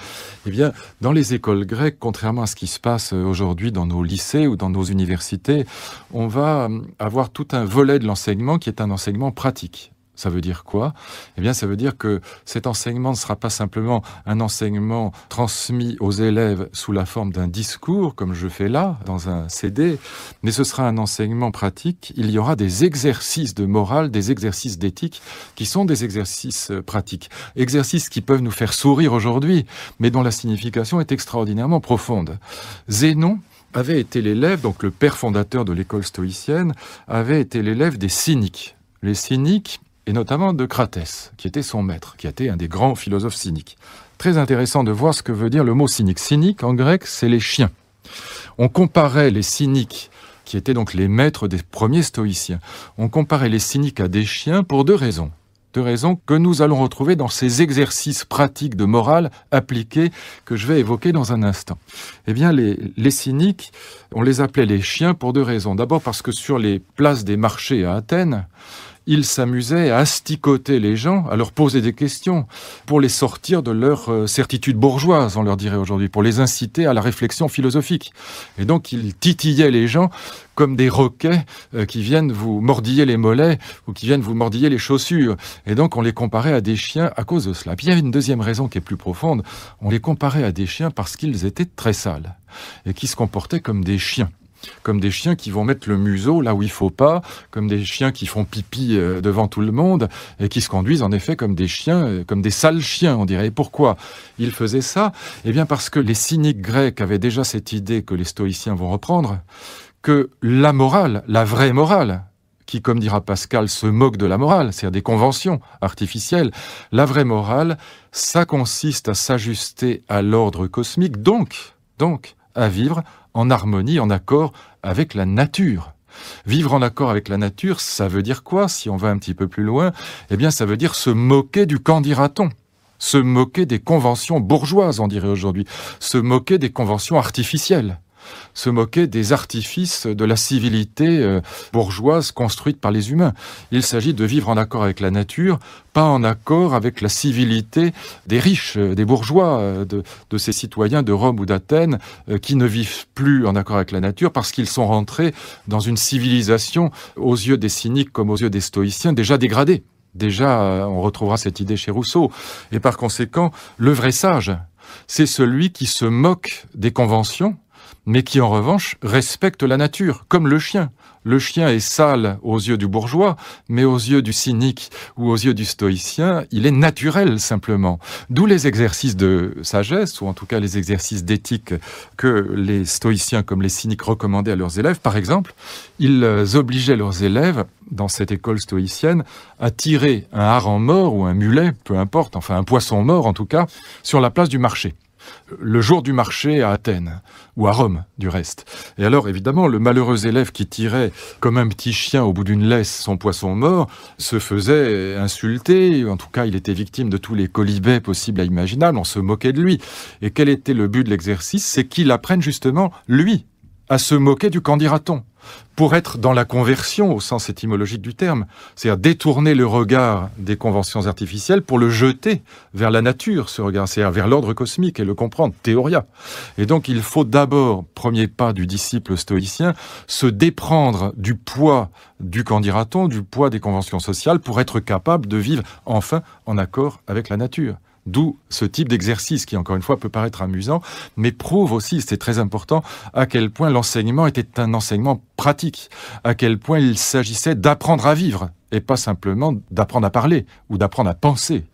eh bien, dans les écoles grecques, contrairement à ce qui se passe aujourd'hui dans nos lycées ou dans nos universités, on va avoir tout un volet de l'enseignement qui est un enseignement pratique. Ça veut dire quoi? Eh bien, ça veut dire que cet enseignement ne sera pas simplement un enseignement transmis aux élèves sous la forme d'un discours, comme je fais là, dans un CD, mais ce sera un enseignement pratique. Il y aura des exercices de morale, des exercices d'éthique, qui sont des exercices pratiques. Exercices qui peuvent nous faire sourire aujourd'hui, mais dont la signification est extraordinairement profonde. Zénon avait été l'élève, donc le père fondateur de l'école stoïcienne, avait été l'élève des cyniques. Les cyniques, et notamment de Cratès, qui était son maître, qui était un des grands philosophes cyniques. Très intéressant de voir ce que veut dire le mot cynique. Cynique, en grec, c'est les chiens. On comparait les cyniques, qui étaient donc les maîtres des premiers stoïciens, on comparait les cyniques à des chiens pour deux raisons. Deux raisons que nous allons retrouver dans ces exercices pratiques de morale appliqués que je vais évoquer dans un instant. Eh bien, les cyniques, on les appelait les chiens pour deux raisons. D'abord parce que sur les places des marchés à Athènes, ils s'amusaient à asticoter les gens, à leur poser des questions, pour les sortir de leur certitude bourgeoise, on leur dirait aujourd'hui, pour les inciter à la réflexion philosophique. Et donc, ils titillaient les gens comme des roquets qui viennent vous mordiller les mollets ou qui viennent vous mordiller les chaussures. Et donc, on les comparait à des chiens à cause de cela. Puis, il y avait une deuxième raison qui est plus profonde. On les comparait à des chiens parce qu'ils étaient très sales et qui se comportaient comme des chiens. Comme des chiens qui vont mettre le museau là où il faut pas, comme des chiens qui font pipi devant tout le monde et qui se conduisent en effet comme des chiens, comme des sales chiens, on dirait. Et pourquoi ils faisaient ça? Eh bien parce que les cyniques grecs avaient déjà cette idée que les stoïciens vont reprendre, que la morale, la vraie morale, qui, comme dira Pascal, se moque de la morale, c'est-à-dire des conventions artificielles, la vraie morale, ça consiste à s'ajuster à l'ordre cosmique, donc à vivre en harmonie, en accord avec la nature. Vivre en accord avec la nature, ça veut dire quoi, si on va un petit peu plus loin? Eh bien, ça veut dire se moquer du qu'en dira-t-on, se moquer des conventions bourgeoises, on dirait aujourd'hui, se moquer des conventions artificielles, se moquer des artifices de la civilité bourgeoise construite par les humains. Il s'agit de vivre en accord avec la nature, pas en accord avec la civilité des riches, des bourgeois, de ces citoyens de Rome ou d'Athènes qui ne vivent plus en accord avec la nature parce qu'ils sont rentrés dans une civilisation, aux yeux des cyniques comme aux yeux des stoïciens, déjà dégradée. Déjà, on retrouvera cette idée chez Rousseau. Et par conséquent, le vrai sage, c'est celui qui se moque des conventions, mais qui en revanche respecte la nature, comme le chien. Le chien est sale aux yeux du bourgeois, mais aux yeux du cynique ou aux yeux du stoïcien, il est naturel simplement. D'où les exercices de sagesse, ou en tout cas les exercices d'éthique que les stoïciens comme les cyniques recommandaient à leurs élèves. Par exemple, ils obligeaient leurs élèves, dans cette école stoïcienne, à tirer un hareng mort ou un mulet, peu importe, enfin un poisson mort en tout cas, sur la place du marché. Le jour du marché à Athènes, ou à Rome du reste. Et alors évidemment, le malheureux élève qui tirait comme un petit chien au bout d'une laisse son poisson mort se faisait insulter, en tout cas il était victime de tous les quolibets possibles et imaginables, on se moquait de lui. Et quel était le but de l'exercice? C'est qu'il apprenne justement, lui, à se moquer du qu'en dira-t-on, pour être dans la conversion au sens étymologique du terme, c'est-à-dire détourner le regard des conventions artificielles pour le jeter vers la nature, ce regard, c'est-à-dire vers l'ordre cosmique et le comprendre, théoria. Et donc il faut d'abord, premier pas du disciple stoïcien, se déprendre du poids du qu'en dira-t-on, du poids des conventions sociales pour être capable de vivre enfin en accord avec la nature. D'où ce type d'exercice qui, encore une fois, peut paraître amusant, mais prouve aussi, c'est très important, à quel point l'enseignement était un enseignement pratique, à quel point il s'agissait d'apprendre à vivre, et pas simplement d'apprendre à parler ou d'apprendre à penser.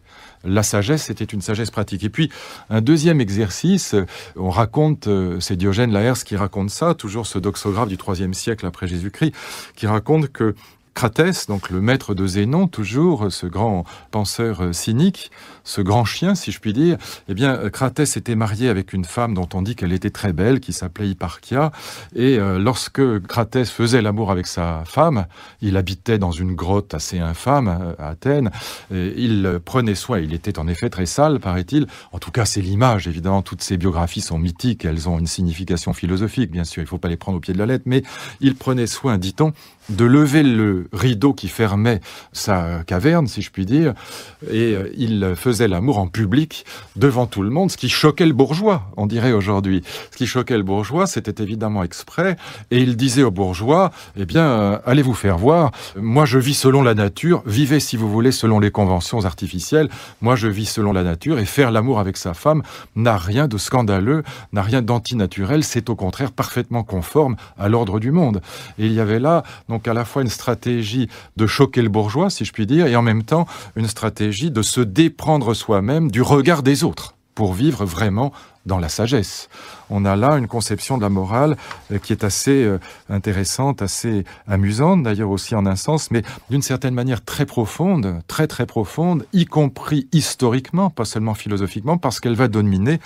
La sagesse était une sagesse pratique. Et puis, un deuxième exercice, on raconte, c'est Diogène Laërce qui raconte ça, toujours ce doxographe du IIIe siècle après Jésus-Christ, qui raconte que Cratès, donc le maître de Zénon, toujours ce grand penseur cynique, ce grand chien, si je puis dire, eh bien, Cratès était marié avec une femme dont on dit qu'elle était très belle, qui s'appelait Hipparchia, et lorsque Cratès faisait l'amour avec sa femme, il habitait dans une grotte assez infâme à Athènes, et il prenait soin, il était en effet très sale, paraît-il, en tout cas c'est l'image, évidemment, toutes ces biographies sont mythiques, elles ont une signification philosophique, bien sûr, il ne faut pas les prendre au pied de la lettre, mais il prenait soin, dit-on, de lever le rideau qui fermait sa caverne, si je puis dire, et il faisait l'amour en public devant tout le monde, ce qui choquait le bourgeois, on dirait aujourd'hui. Ce qui choquait le bourgeois, c'était évidemment exprès, et il disait aux bourgeois, eh bien, allez vous faire voir, moi je vis selon la nature, vivez si vous voulez selon les conventions artificielles, moi je vis selon la nature, et faire l'amour avec sa femme n'a rien de scandaleux, n'a rien d'antinaturel, c'est au contraire parfaitement conforme à l'ordre du monde. Et il y avait là, donc à la fois une stratégie de choquer le bourgeois, si je puis dire, et en même temps une stratégie de se déprendre soi-même du regard des autres pour vivre vraiment dans la sagesse. On a là une conception de la morale qui est assez intéressante, assez amusante d'ailleurs aussi en un sens, mais d'une certaine manière très profonde, très très profonde, y compris historiquement, pas seulement philosophiquement, parce qu'elle va dominer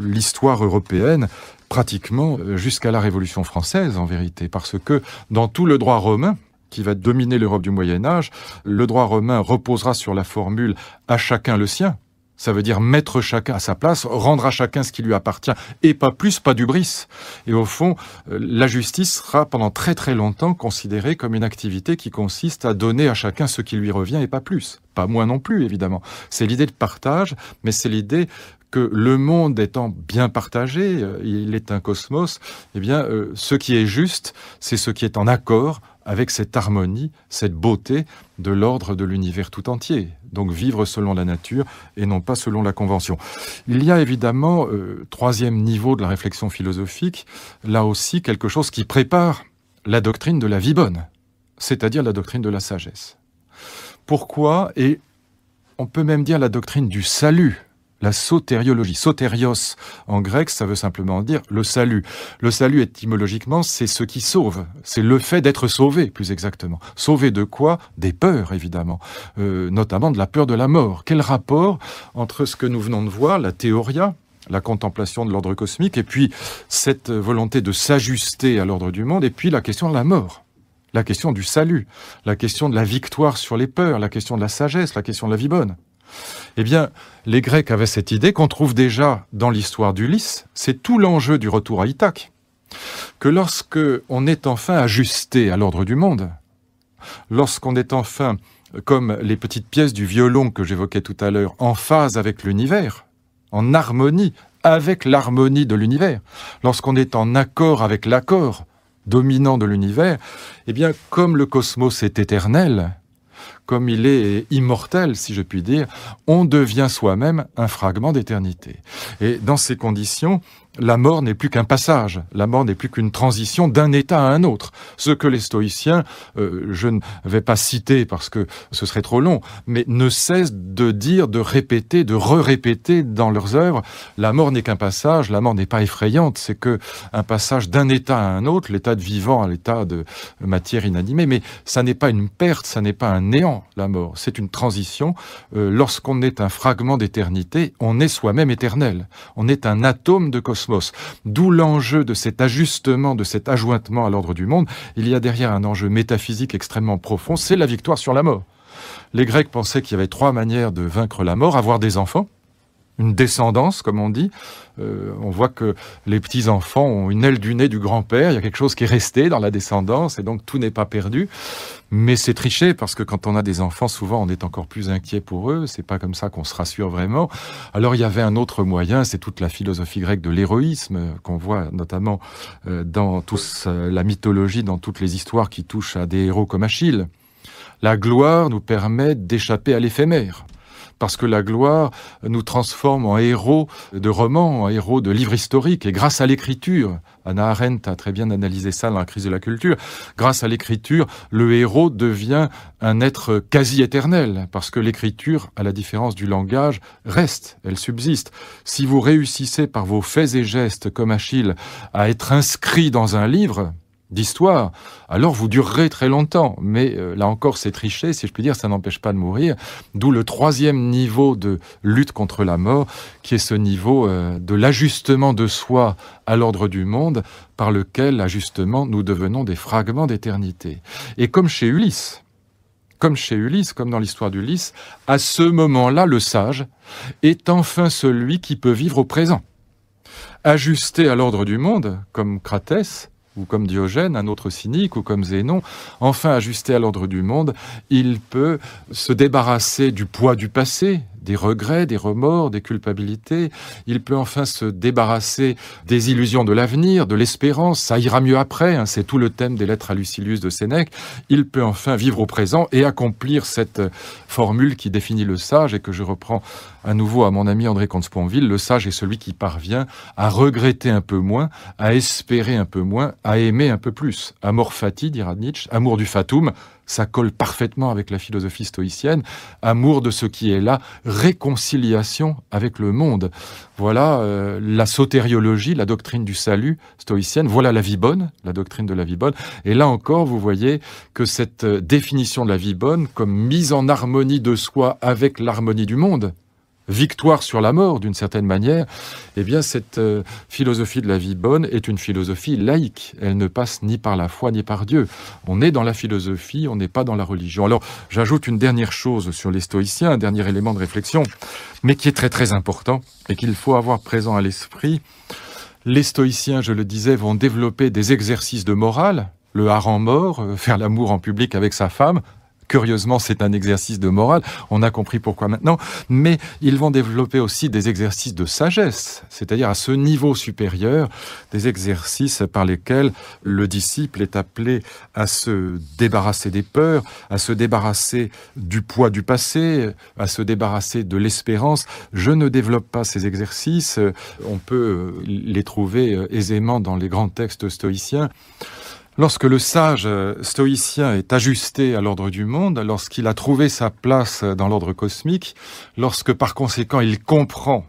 l'histoire européenne pratiquement jusqu'à la Révolution française en vérité, parce que dans tout le droit romain, qui va dominer l'Europe du Moyen-Âge, le droit romain reposera sur la formule « à chacun le sien ». Ça veut dire mettre chacun à sa place, rendre à chacun ce qui lui appartient, et pas plus, pas d'hubris. Et au fond, la justice sera pendant très très longtemps considérée comme une activité qui consiste à donner à chacun ce qui lui revient et pas plus. Pas moins non plus, évidemment. C'est l'idée de partage, mais c'est l'idée que le monde étant bien partagé, il est un cosmos, eh bien, ce qui est juste, c'est ce qui est en accord avec cette harmonie, cette beauté de l'ordre de l'univers tout entier. Donc vivre selon la nature et non pas selon la convention. Il y a évidemment, troisième niveau de la réflexion philosophique, là aussi quelque chose qui prépare la doctrine de la vie bonne, c'est-à-dire la doctrine de la sagesse. Pourquoi? Et on peut même dire la doctrine du salut, la sotériologie. Sotérios, en grec, ça veut simplement dire le salut. Le salut, étymologiquement, c'est ce qui sauve. C'est le fait d'être sauvé, plus exactement. Sauvé de quoi? Des peurs, évidemment. Notamment de la peur de la mort. Quel rapport entre ce que nous venons de voir, la théoria, la contemplation de l'ordre cosmique, et puis cette volonté de s'ajuster à l'ordre du monde, et puis la question de la mort, la question du salut, la question de la victoire sur les peurs, la question de la sagesse, la question de la vie bonne. Eh bien, les Grecs avaient cette idée qu'on trouve déjà dans l'histoire d'Ulysse. C'est tout l'enjeu du retour à Ithaque. Que lorsque on est enfin ajusté à l'ordre du monde, lorsqu'on est enfin, comme les petites pièces du violon que j'évoquais tout à l'heure, en phase avec l'univers, en harmonie avec l'harmonie de l'univers, lorsqu'on est en accord avec l'accord dominant de l'univers, eh bien, comme le cosmos est éternel, comme il est immortel, si je puis dire, on devient soi-même un fragment d'éternité. Et dans ces conditions, la mort n'est plus qu'un passage, la mort n'est plus qu'une transition d'un état à un autre. Ce que les stoïciens, je ne vais pas citer parce que ce serait trop long, mais ne cessent de dire, de répéter, de re-répéter dans leurs œuvres, la mort n'est qu'un passage, la mort n'est pas effrayante, c'est que un passage d'un état à un autre, l'état de vivant à l'état de matière inanimée, mais ça n'est pas une perte, ça n'est pas un néant, la mort, c'est une transition. Lorsqu'on est un fragment d'éternité, on est soi-même éternel, on est un atome de cosmos. D'où l'enjeu de cet ajustement, de cet ajointement à l'ordre du monde. Il y a derrière un enjeu métaphysique extrêmement profond, c'est la victoire sur la mort. Les Grecs pensaient qu'il y avait 3 manières de vaincre la mort: avoir des enfants, une descendance, comme on dit. On voit que les petits-enfants ont une aile du nez du grand-père, il y a quelque chose qui est resté dans la descendance, et donc tout n'est pas perdu. Mais c'est triché, parce que quand on a des enfants, souvent on est encore plus inquiet pour eux, c'est pas comme ça qu'on se rassure vraiment. Alors il y avait un autre moyen, c'est toute la philosophie grecque de l'héroïsme, qu'on voit notamment dans la mythologie, dans toutes les histoires qui touchent à des héros comme Achille. La gloire nous permet d'échapper à l'éphémère, parce que la gloire nous transforme en héros de romans, en héros de livres historiques. Et grâce à l'écriture, Hannah Arendt a très bien analysé ça dans La crise de la culture, grâce à l'écriture, le héros devient un être quasi éternel, parce que l'écriture, à la différence du langage, reste, elle subsiste. Si vous réussissez par vos faits et gestes, comme Achille, à être inscrit dans un livre d'histoire, alors vous durerez très longtemps. Mais là encore, c'est triché, si je puis dire, ça n'empêche pas de mourir. D'où le 3e niveau de lutte contre la mort, qui est ce niveau de l'ajustement de soi à l'ordre du monde, par lequel, ajustement, nous devenons des fragments d'éternité. Et comme chez Ulysse, comme dans l'histoire d'Ulysse, à ce moment-là, le sage est enfin celui qui peut vivre au présent. Ajusté à l'ordre du monde, comme Cratès, ou comme Diogène, un autre cynique, ou comme Zénon, enfin ajusté à l'ordre du monde, il peut se débarrasser du poids du passé, des regrets, des remords, des culpabilités. Il peut enfin se débarrasser des illusions de l'avenir, de l'espérance. Ça ira mieux après, hein, c'est tout le thème des lettres à Lucilius de Sénèque. Il peut enfin vivre au présent et accomplir cette formule qui définit le sage et que je reprends à nouveau à mon ami André Comte-Sponville. Le sage est celui qui parvient à regretter un peu moins, à espérer un peu moins, à aimer un peu plus. Amor fati, dira Nietzsche, amour du fatum. Ça colle parfaitement avec la philosophie stoïcienne. Amour de ce qui est là, réconciliation avec le monde. Voilà la sotériologie, la doctrine du salut stoïcienne. Voilà la vie bonne, la doctrine de la vie bonne. Et là encore, vous voyez que cette définition de la vie bonne, comme mise en harmonie de soi avec l'harmonie du monde, victoire sur la mort d'une certaine manière, eh bien cette philosophie de la vie bonne est une philosophie laïque. Elle ne passe ni par la foi ni par Dieu. On est dans la philosophie, on n'est pas dans la religion. Alors j'ajoute une dernière chose sur les stoïciens, un dernier élément de réflexion, mais qui est très très important et qu'il faut avoir présent à l'esprit. Les stoïciens, je le disais, vont développer des exercices de morale, le hareng mort, faire l'amour en public avec sa femme. Curieusement, c'est un exercice de morale, on a compris pourquoi maintenant, mais ils vont développer aussi des exercices de sagesse, c'est-à-dire à ce niveau supérieur, des exercices par lesquels le disciple est appelé à se débarrasser des peurs, à se débarrasser du poids du passé, à se débarrasser de l'espérance. Je ne développe pas ces exercices, on peut les trouver aisément dans les grands textes stoïciens. Lorsque le sage stoïcien est ajusté à l'ordre du monde, lorsqu'il a trouvé sa place dans l'ordre cosmique, lorsque par conséquent il comprend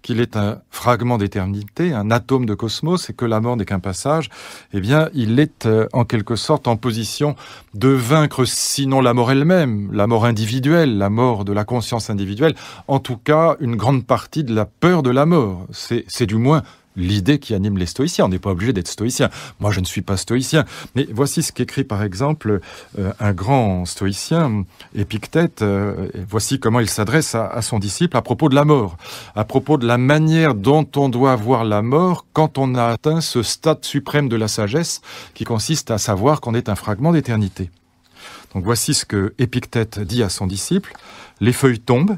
qu'il est un fragment d'éternité, un atome de cosmos, et que la mort n'est qu'un passage, eh bien, il est en quelque sorte en position de vaincre, sinon la mort elle-même, la mort individuelle, la mort de la conscience individuelle, en tout cas une grande partie de la peur de la mort. C'est du moins l'idée qui anime les stoïciens. On n'est pas obligé d'être stoïcien. Moi, je ne suis pas stoïcien. Mais voici ce qu'écrit, par exemple, un grand stoïcien, Épictète. Voici comment il s'adresse à son disciple à propos de la mort, à propos de la manière dont on doit voir la mort quand on a atteint ce stade suprême de la sagesse qui consiste à savoir qu'on est un fragment d'éternité. Donc voici ce que Épictète dit à son disciple. « Les feuilles tombent,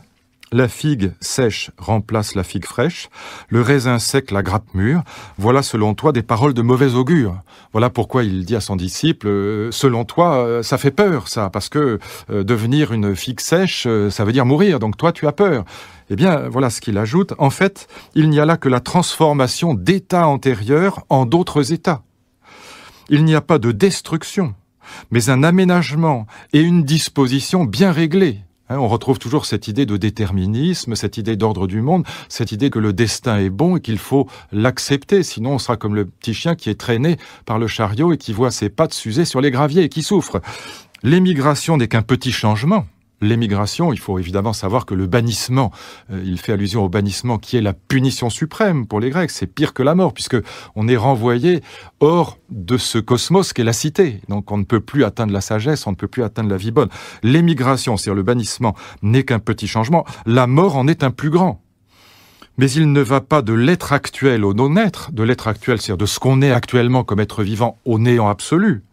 la figue sèche remplace la figue fraîche, le raisin sec la grappe mûre. Voilà selon toi des paroles de mauvais augure. » Voilà pourquoi il dit à son disciple, selon toi, ça fait peur ça, parce que devenir une figue sèche, ça veut dire mourir, donc toi tu as peur. Eh bien, voilà ce qu'il ajoute. En fait, il n'y a là que la transformation d'états antérieurs en d'autres états. Il n'y a pas de destruction, mais un aménagement et une disposition bien réglée. On retrouve toujours cette idée de déterminisme, cette idée d'ordre du monde, cette idée que le destin est bon et qu'il faut l'accepter. Sinon, on sera comme le petit chien qui est traîné par le chariot et qui voit ses pattes s'user sur les graviers et qui souffre. L'émigration n'est qu'un petit changement. L'émigration, il faut évidemment savoir que le bannissement, il fait allusion au bannissement qui est la punition suprême pour les Grecs. C'est pire que la mort puisque on est renvoyé hors de ce cosmos qu'est la cité. Donc on ne peut plus atteindre la sagesse, on ne peut plus atteindre la vie bonne. L'émigration, c'est-à-dire le bannissement, n'est qu'un petit changement. La mort en est un plus grand. Mais il ne va pas de l'être actuel au non-être, de l'être actuel, c'est-à-dire de ce qu'on est actuellement comme être vivant au néant absolu,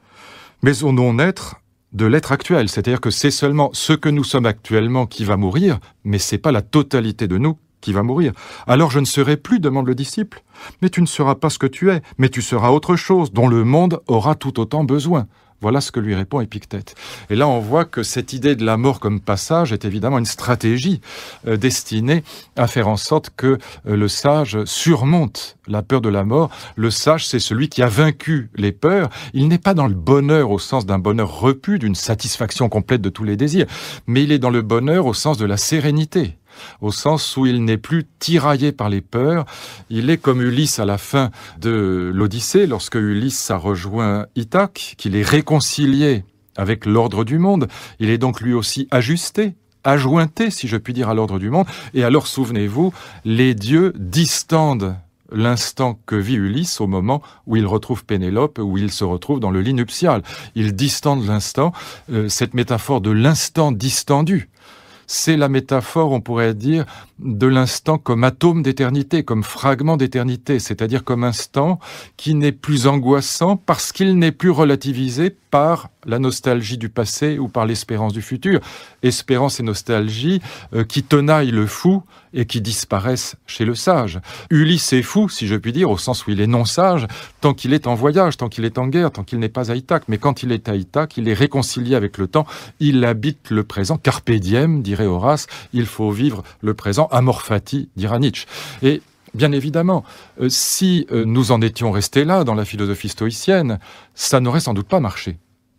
mais au non-être de l'être actuel, c'est-à-dire que c'est seulement ce que nous sommes actuellement qui va mourir, mais c'est pas la totalité de nous qui va mourir. Alors je ne serai plus, demande le disciple, mais tu ne seras pas ce que tu es, mais tu seras autre chose dont le monde aura tout autant besoin. Voilà ce que lui répond Épictète. Et là, on voit que cette idée de la mort comme passage est évidemment une stratégie destinée à faire en sorte que le sage surmonte la peur de la mort. Le sage, c'est celui qui a vaincu les peurs. Il n'est pas dans le bonheur au sens d'un bonheur repu, d'une satisfaction complète de tous les désirs, mais il est dans le bonheur au sens de la sérénité, au sens où il n'est plus tiraillé par les peurs. Il est comme Ulysse à la fin de l'Odyssée, lorsque Ulysse a rejoint Ithaque, qu'il est réconcilié avec l'ordre du monde. Il est donc lui aussi ajusté, ajointé, si je puis dire, à l'ordre du monde. Et alors, souvenez-vous, les dieux distendent l'instant que vit Ulysse au moment où il retrouve Pénélope, où il se retrouve dans le lit nuptial. Ils distendent l'instant, cette métaphore de l'instant distendu. C'est la métaphore, on pourrait dire, de l'instant comme atome d'éternité, comme fragment d'éternité, c'est-à-dire comme instant qui n'est plus angoissant parce qu'il n'est plus relativisé par la nostalgie du passé ou par l'espérance du futur. Espérance et nostalgie qui tenaillent le fou et qui disparaissent chez le sage. Ulysse est fou, si je puis dire, au sens où il est non sage, tant qu'il est en voyage, tant qu'il est en guerre, tant qu'il n'est pas à Ithaque. Mais quand il est à Ithaque, il est réconcilié avec le temps, il habite le présent. Carpe diem, dirait Horace, il faut vivre le présent. Amor fati, dira Nietzsche. Et bien évidemment, si nous en étions restés là, dans la philosophie stoïcienne, ça n'aurait sans doute pas marché.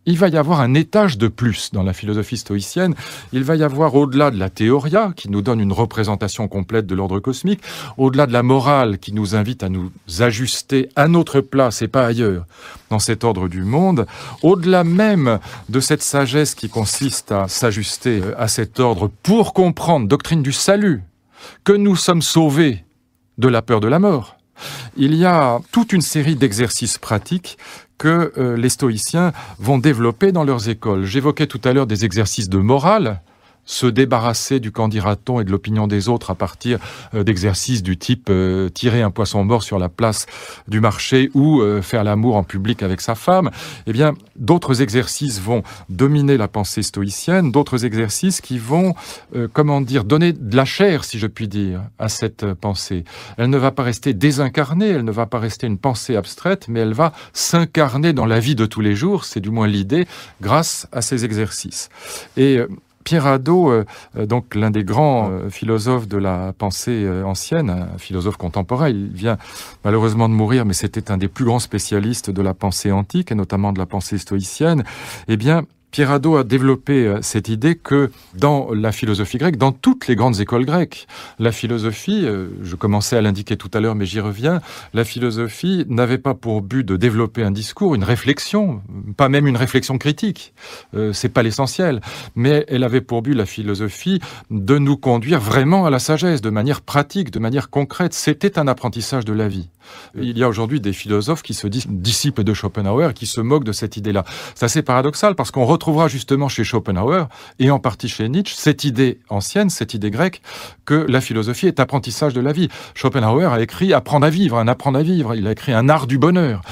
Il va y avoir un étage de plus dans la philosophie stoïcienne. Il va y avoir, au-delà de la théoria, qui nous donne une représentation complète de l'ordre cosmique, au-delà de la morale, qui nous invite à nous ajuster à notre place et pas ailleurs, dans cet ordre du monde, au-delà même de cette sagesse qui consiste à s'ajuster à cet ordre pour comprendre, doctrine du salut, que nous sommes sauvés de la peur de la mort. Il y a toute une série d'exercices pratiques que les stoïciens vont développer dans leurs écoles. J'évoquais tout à l'heure des exercices de morale, se débarrasser du qu'en dira-t-on et de l'opinion des autres à partir d'exercices du type tirer un poisson mort sur la place du marché ou faire l'amour en public avec sa femme. Eh bien, d'autres exercices vont dominer la pensée stoïcienne, d'autres exercices qui vont, donner de la chair, si je puis dire, à cette pensée. Elle ne va pas rester désincarnée, elle ne va pas rester une pensée abstraite, mais elle va s'incarner dans la vie de tous les jours, c'est du moins l'idée, grâce à ces exercices. Et Pierre Hadot, donc l'un des grands philosophes de la pensée ancienne, un philosophe contemporain, il vient malheureusement de mourir, mais c'était un des plus grands spécialistes de la pensée antique, et notamment de la pensée stoïcienne. Eh bien, Pierre Hadot a développé cette idée que dans la philosophie grecque, dans toutes les grandes écoles grecques, la philosophie, je commençais à l'indiquer tout à l'heure, mais j'y reviens, la philosophie n'avait pas pour but de développer un discours, une réflexion, pas même une réflexion critique, c'est pas l'essentiel, mais elle avait pour but, la philosophie, de nous conduire vraiment à la sagesse, de manière pratique, de manière concrète. C'était un apprentissage de la vie. Il y a aujourd'hui des philosophes qui se disent disciples de Schopenhauer, qui se moquent de cette idée-là. C'est assez paradoxal parce qu'on retrouvera justement chez Schopenhauer, et en partie chez Nietzsche, cette idée ancienne, cette idée grecque, que la philosophie est apprentissage de la vie. Schopenhauer a écrit Apprendre à vivre, un apprendre à vivre. Il a écrit Un art du bonheur.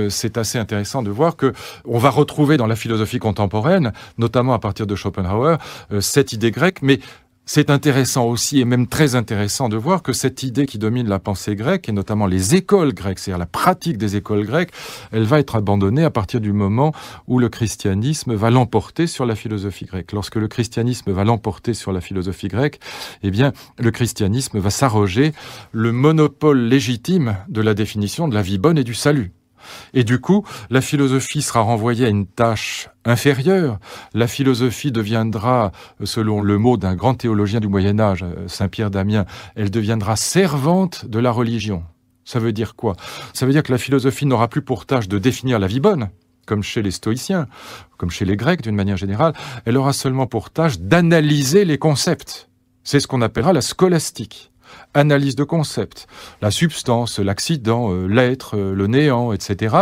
C'est assez intéressant de voir que on va retrouver dans la philosophie contemporaine, notamment à partir de Schopenhauer, cette idée grecque, mais c'est intéressant aussi, et même très intéressant, de voir que cette idée qui domine la pensée grecque, et notamment les écoles grecques, c'est-à-dire la pratique des écoles grecques, elle va être abandonnée à partir du moment où le christianisme va l'emporter sur la philosophie grecque. Lorsque le christianisme va l'emporter sur la philosophie grecque, eh bien, le christianisme va s'arroger le monopole légitime de la définition de la vie bonne et du salut. Et du coup, la philosophie sera renvoyée à une tâche inférieure. La philosophie deviendra, selon le mot d'un grand théologien du Moyen-Âge, Saint-Pierre d'Amiens, elle deviendra servante de la religion. Ça veut dire quoi? Ça veut dire que la philosophie n'aura plus pour tâche de définir la vie bonne, comme chez les stoïciens, comme chez les Grecs d'une manière générale. Elle aura seulement pour tâche d'analyser les concepts. C'est ce qu'on appellera la scolastique. Analyse de concepts, la substance, l'accident, l'être, le néant, etc.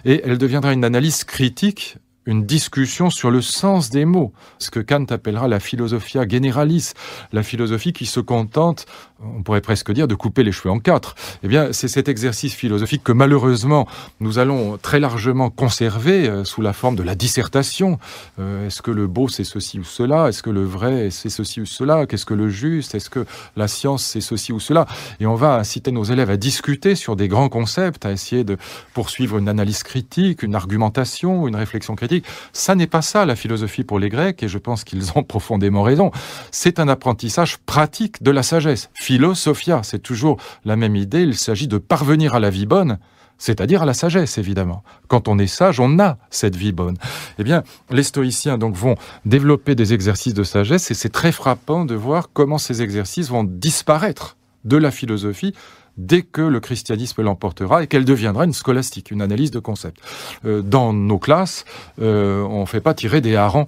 Et elle deviendra une analyse critique, une discussion sur le sens des mots, ce que Kant appellera la philosophia generalis, la philosophie qui se contente, on pourrait presque dire, de couper les cheveux en quatre. Eh bien, c'est cet exercice philosophique que malheureusement nous allons très largement conserver sous la forme de la dissertation. Est-ce que le beau c'est ceci ou cela? Est-ce que le vrai c'est ceci ou cela? Qu'est-ce que le juste? Est-ce que la science c'est ceci ou cela? Et on va inciter nos élèves à discuter sur des grands concepts, à essayer de poursuivre une analyse critique, une argumentation, une réflexion critique. Ça n'est pas ça la philosophie pour les Grecs, et je pense qu'ils ont profondément raison. C'est un apprentissage pratique de la sagesse. Philosophia, c'est toujours la même idée, il s'agit de parvenir à la vie bonne, c'est-à-dire à la sagesse, évidemment. Quand on est sage, on a cette vie bonne. Eh bien, les stoïciens donc vont développer des exercices de sagesse, et c'est très frappant de voir comment ces exercices vont disparaître de la philosophie dès que le christianisme l'emportera et qu'elle deviendra une scolastique, une analyse de concepts. Dans nos classes, on ne fait pas tirer des harengs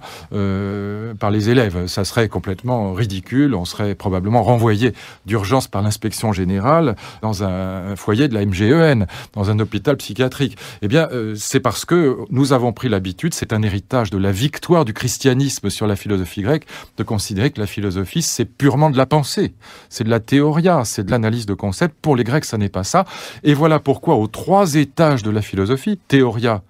par les élèves. Ça serait complètement ridicule. On serait probablement renvoyé d'urgence par l'inspection générale dans un foyer de la MGEN, dans un hôpital psychiatrique. Eh bien, c'est parce que nous avons pris l'habitude, c'est un héritage de la victoire du christianisme sur la philosophie grecque, de considérer que la philosophie, c'est purement de la pensée. C'est de la théoria, c'est de l'analyse de concepts. Pour les Grecs, ça n'est pas ça. Et voilà pourquoi, aux 3 étages de la philosophie, théoria,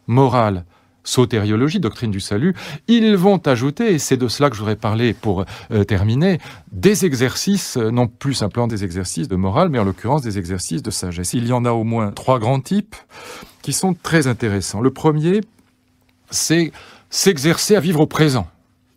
morale, sotériologie, doctrine du salut, ils vont ajouter, et c'est de cela que je voudrais parler pour terminer, des exercices, non plus simplement des exercices de morale, mais en l'occurrence des exercices de sagesse. Il y en a au moins 3 grands types qui sont très intéressants. Le premier, c'est s'exercer à vivre au présent.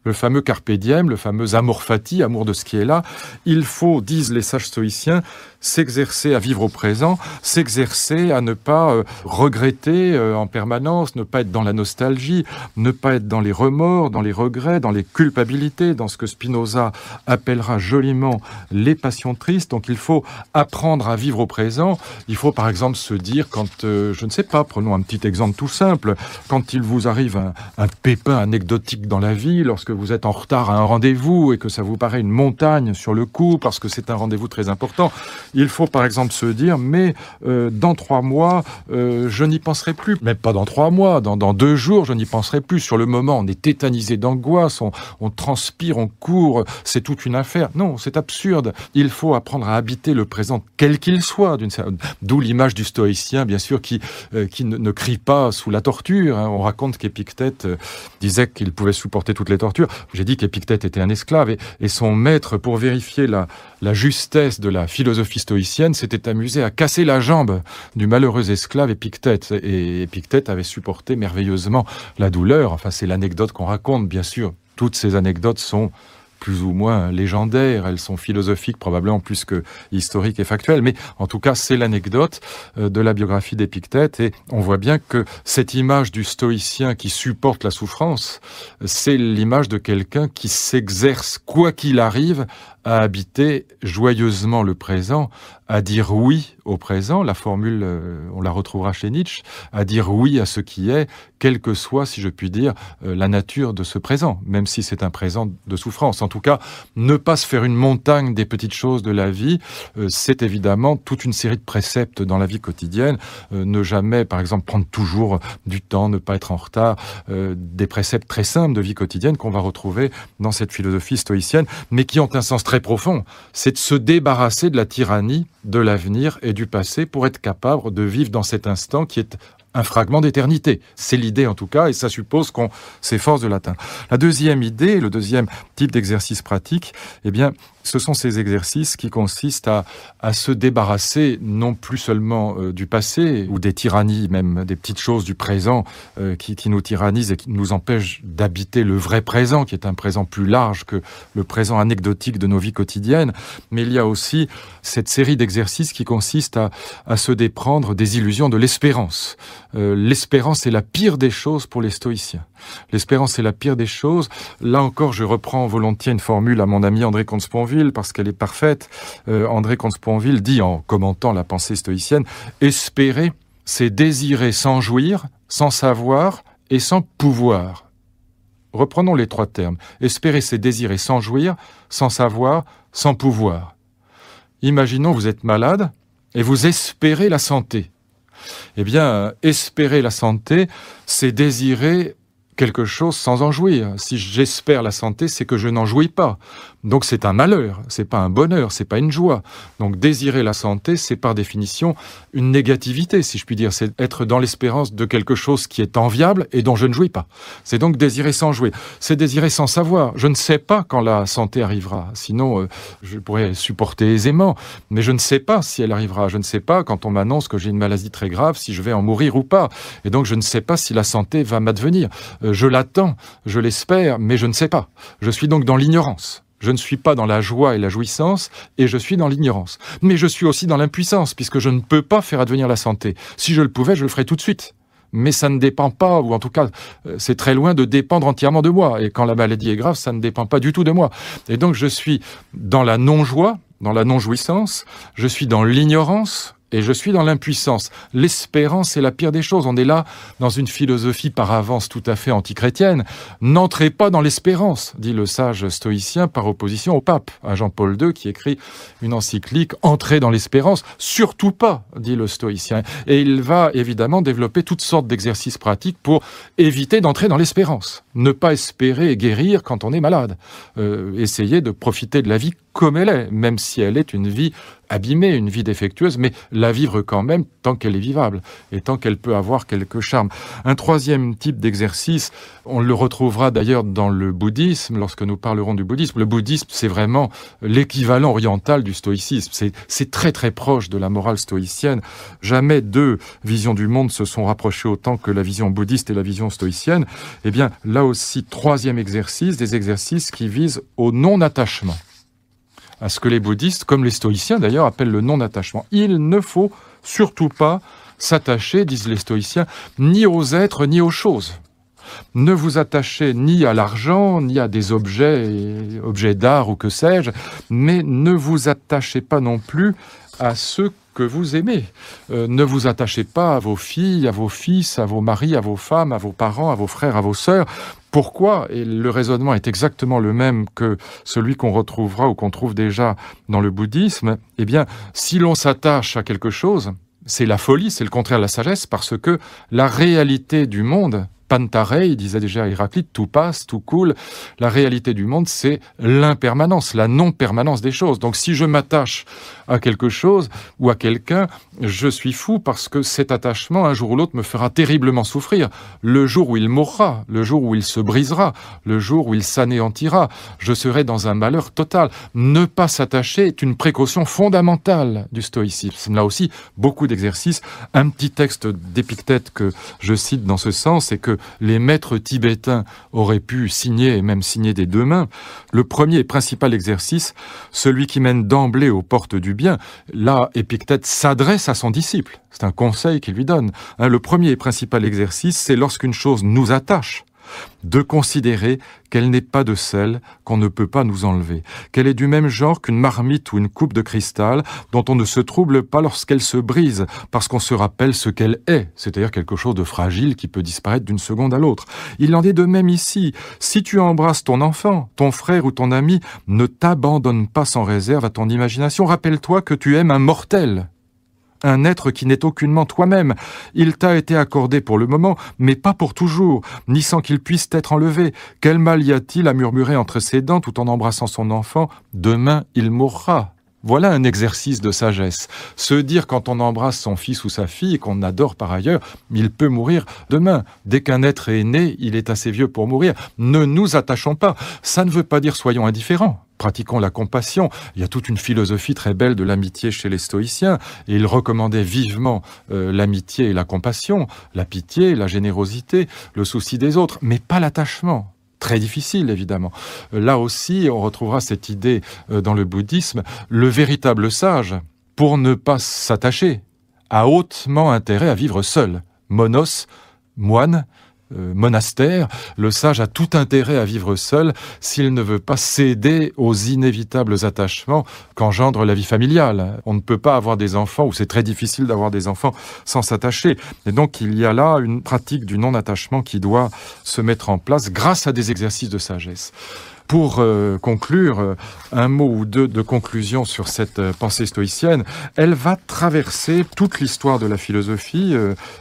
Le fameux carpe diem, le fameux amor fati, amour de ce qui est là. Il faut, disent les sages stoïciens, s'exercer à vivre au présent, s'exercer à ne pas regretter en permanence, ne pas être dans la nostalgie, ne pas être dans les remords, dans les regrets, dans les culpabilités, dans ce que Spinoza appellera joliment les passions tristes. Donc il faut apprendre à vivre au présent. Il faut par exemple se dire quand, je ne sais pas, prenons un petit exemple tout simple, quand il vous arrive un pépin anecdotique dans la vie, lorsque vous êtes en retard à un rendez-vous et que ça vous paraît une montagne sur le coup parce que c'est un rendez-vous très important, il faut par exemple se dire mais dans 3 mois je n'y penserai plus, même pas dans 3 mois, dans 2 jours je n'y penserai plus. Sur le moment on est tétanisé d'angoisse, on transpire, on court, c'est toute une affaire. Non, c'est absurde. Il faut apprendre à habiter le présent quel qu'il soit, d'où l'image du stoïcien bien sûr qui ne crie pas sous la torture. On raconte qu'Épictète disait qu'il pouvait supporter toutes les tortures. J'ai dit qu'Épictète était un esclave et son maître, pour vérifier la justesse de la philosophie stoïcienne, s'était amusé à casser la jambe du malheureux esclave Épictète. Et Épictète avait supporté merveilleusement la douleur. Enfin, c'est l'anecdote qu'on raconte, bien sûr. Toutes ces anecdotes sont plus ou moins légendaires, elles sont philosophiques probablement plus que historiques et factuelles, mais en tout cas c'est l'anecdote de la biographie d'Épictète, et on voit bien que cette image du stoïcien qui supporte la souffrance, c'est l'image de quelqu'un qui s'exerce, quoi qu'il arrive, à habiter joyeusement le présent, à dire oui au présent, la formule, on la retrouvera chez Nietzsche, à dire oui à ce qui est, quelle que soit, si je puis dire, la nature de ce présent, même si c'est un présent de souffrance. En tout cas, ne pas se faire une montagne des petites choses de la vie, c'est évidemment toute une série de préceptes dans la vie quotidienne. Ne jamais, par exemple, prendre toujours du temps, ne pas être en retard, des préceptes très simples de vie quotidienne qu'on va retrouver dans cette philosophie stoïcienne, mais qui ont un sens très profond. C'est de se débarrasser de la tyrannie de l'avenir et du passé pour être capable de vivre dans cet instant qui est un fragment d'éternité. C'est l'idée en tout cas, et ça suppose qu'on s'efforce de l'atteindre. La deuxième idée, le deuxième type d'exercice pratique, eh bien, ce sont ces exercices qui consistent à se débarrasser non plus seulement du passé ou des tyrannies, même des petites choses du présent qui nous tyrannisent et qui nous empêchent d'habiter le vrai présent, qui est un présent plus large que le présent anecdotique de nos vies quotidiennes. Mais il y a aussi cette série d'exercices qui consiste à se déprendre des illusions de l'espérance. L'espérance est la pire des choses pour les stoïciens. L'espérance est la pire des choses. Là encore, je reprends volontiers une formule à mon ami André Comte-Sponville parce qu'elle est parfaite. André Comte-Sponville dit, en commentant la pensée stoïcienne, « Espérer, c'est désirer sans jouir, sans savoir et sans pouvoir. » Reprenons les trois termes. Espérer, c'est désirer sans jouir, sans savoir, sans pouvoir. Imaginons, vous êtes malade et vous espérez la santé. Eh bien, espérer la santé, c'est désirer quelque chose sans en jouir. Si j'espère la santé, c'est que je n'en jouis pas. Donc c'est un malheur, c'est pas un bonheur, c'est pas une joie. Donc désirer la santé, c'est par définition une négativité, si je puis dire. C'est être dans l'espérance de quelque chose qui est enviable et dont je ne jouis pas. C'est donc désirer sans jouir. C'est désirer sans savoir. Je ne sais pas quand la santé arrivera. Sinon, je pourrais supporter aisément. Mais je ne sais pas si elle arrivera. Je ne sais pas quand on m'annonce que j'ai une maladie très grave, si je vais en mourir ou pas. Et donc je ne sais pas si la santé va m'advenir. Je l'attends, je l'espère, mais je ne sais pas. Je suis donc dans l'ignorance. Je ne suis pas dans la joie et la jouissance, et je suis dans l'ignorance. Mais je suis aussi dans l'impuissance, puisque je ne peux pas faire advenir la santé. Si je le pouvais, je le ferais tout de suite. Mais ça ne dépend pas, ou en tout cas, c'est très loin de dépendre entièrement de moi. Et quand la maladie est grave, ça ne dépend pas du tout de moi. Et donc je suis dans la non-joie, dans la non-jouissance, je suis dans l'ignorance, et je suis dans l'impuissance. L'espérance est la pire des choses. On est là dans une philosophie par avance tout à fait antichrétienne. N'entrez pas dans l'espérance, dit le sage stoïcien par opposition au pape, à Jean-Paul II qui écrit une encyclique « Entrez dans l'espérance ». Surtout pas, dit le stoïcien. Et il va évidemment développer toutes sortes d'exercices pratiques pour éviter d'entrer dans l'espérance. Ne pas espérer guérir quand on est malade. Essayer de profiter de la vie comme elle est, même si elle est une vie abîmée, une vie défectueuse, mais la vivre quand même tant qu'elle est vivable et tant qu'elle peut avoir quelques charmes. Un troisième type d'exercice, on le retrouvera d'ailleurs dans le bouddhisme, lorsque nous parlerons du bouddhisme. Le bouddhisme, c'est vraiment l'équivalent oriental du stoïcisme. C'est très très proche de la morale stoïcienne. Jamais deux visions du monde se sont rapprochées autant que la vision bouddhiste et la vision stoïcienne. Eh bien, là aussi, troisième exercice, des exercices qui visent au non-attachement, à ce que les bouddhistes, comme les stoïciens d'ailleurs, appellent le non-attachement. Il ne faut surtout pas s'attacher, disent les stoïciens, ni aux êtres, ni aux choses. Ne vous attachez ni à l'argent, ni à des objets d'art ou que sais-je, mais ne vous attachez pas non plus à ceux que vous aimez. Ne vous attachez pas à vos filles, à vos fils, à vos maris, à vos femmes, à vos parents, à vos frères, à vos sœurs. Pourquoi? Et le raisonnement est exactement le même que celui qu'on retrouvera ou qu'on trouve déjà dans le bouddhisme. Eh bien, si l'on s'attache à quelque chose, c'est la folie, c'est le contraire de la sagesse, parce que la réalité du monde, pantarei, disait déjà Héraclite, tout passe, tout coule. La réalité du monde, c'est l'impermanence, la non-permanence des choses. Donc si je m'attache à quelque chose ou à quelqu'un, je suis fou parce que cet attachement, un jour ou l'autre, me fera terriblement souffrir. Le jour où il mourra, le jour où il se brisera, le jour où il s'anéantira, je serai dans un malheur total. Ne pas s'attacher est une précaution fondamentale du stoïcisme. Là aussi, beaucoup d'exercices. Un petit texte d'Épictète que je cite dans ce sens, c'est que les maîtres tibétains auraient pu signer, et même signer des deux mains. Le premier et principal exercice, celui qui mène d'emblée aux portes du bien, là, Épictète s'adresse à son disciple. C'est un conseil qu'il lui donne. Le premier et principal exercice, c'est lorsqu'une chose nous attache, de considérer qu'elle n'est pas de celle qu'on ne peut pas nous enlever, qu'elle est du même genre qu'une marmite ou une coupe de cristal dont on ne se trouble pas lorsqu'elle se brise, parce qu'on se rappelle ce qu'elle est, c'est-à-dire quelque chose de fragile qui peut disparaître d'une seconde à l'autre. Il en est de même ici. Si tu embrasses ton enfant, ton frère ou ton ami, ne t'abandonne pas sans réserve à ton imagination. Rappelle-toi que tu aimes un mortel, un être qui n'est aucunement toi-même. Il t'a été accordé pour le moment, mais pas pour toujours, ni sans qu'il puisse t'être enlevé. Quel mal y a-t-il à murmurer entre ses dents tout en embrassant son enfant ? Demain, il mourra. Voilà un exercice de sagesse. Se dire quand on embrasse son fils ou sa fille, qu'on adore par ailleurs, il peut mourir demain. Dès qu'un être est né, il est assez vieux pour mourir. Ne nous attachons pas. Ça ne veut pas dire soyons indifférents. Pratiquons la compassion. Il y a toute une philosophie très belle de l'amitié chez les stoïciens, et ils recommandaient vivement l'amitié et la compassion, la pitié, la générosité, le souci des autres, mais pas l'attachement. Très difficile, évidemment. Là aussi, on retrouvera cette idée dans le bouddhisme. Le véritable sage, pour ne pas s'attacher, a hautement intérêt à vivre seul. Monos, moine, monastère, le sage a tout intérêt à vivre seul s'il ne veut pas céder aux inévitables attachements qu'engendre la vie familiale. On ne peut pas avoir des enfants, ou c'est très difficile d'avoir des enfants sans s'attacher. Et donc il y a là une pratique du non-attachement qui doit se mettre en place grâce à des exercices de sagesse. Pour conclure, un mot ou deux de conclusion sur cette pensée stoïcienne. Elle va traverser toute l'histoire de la philosophie.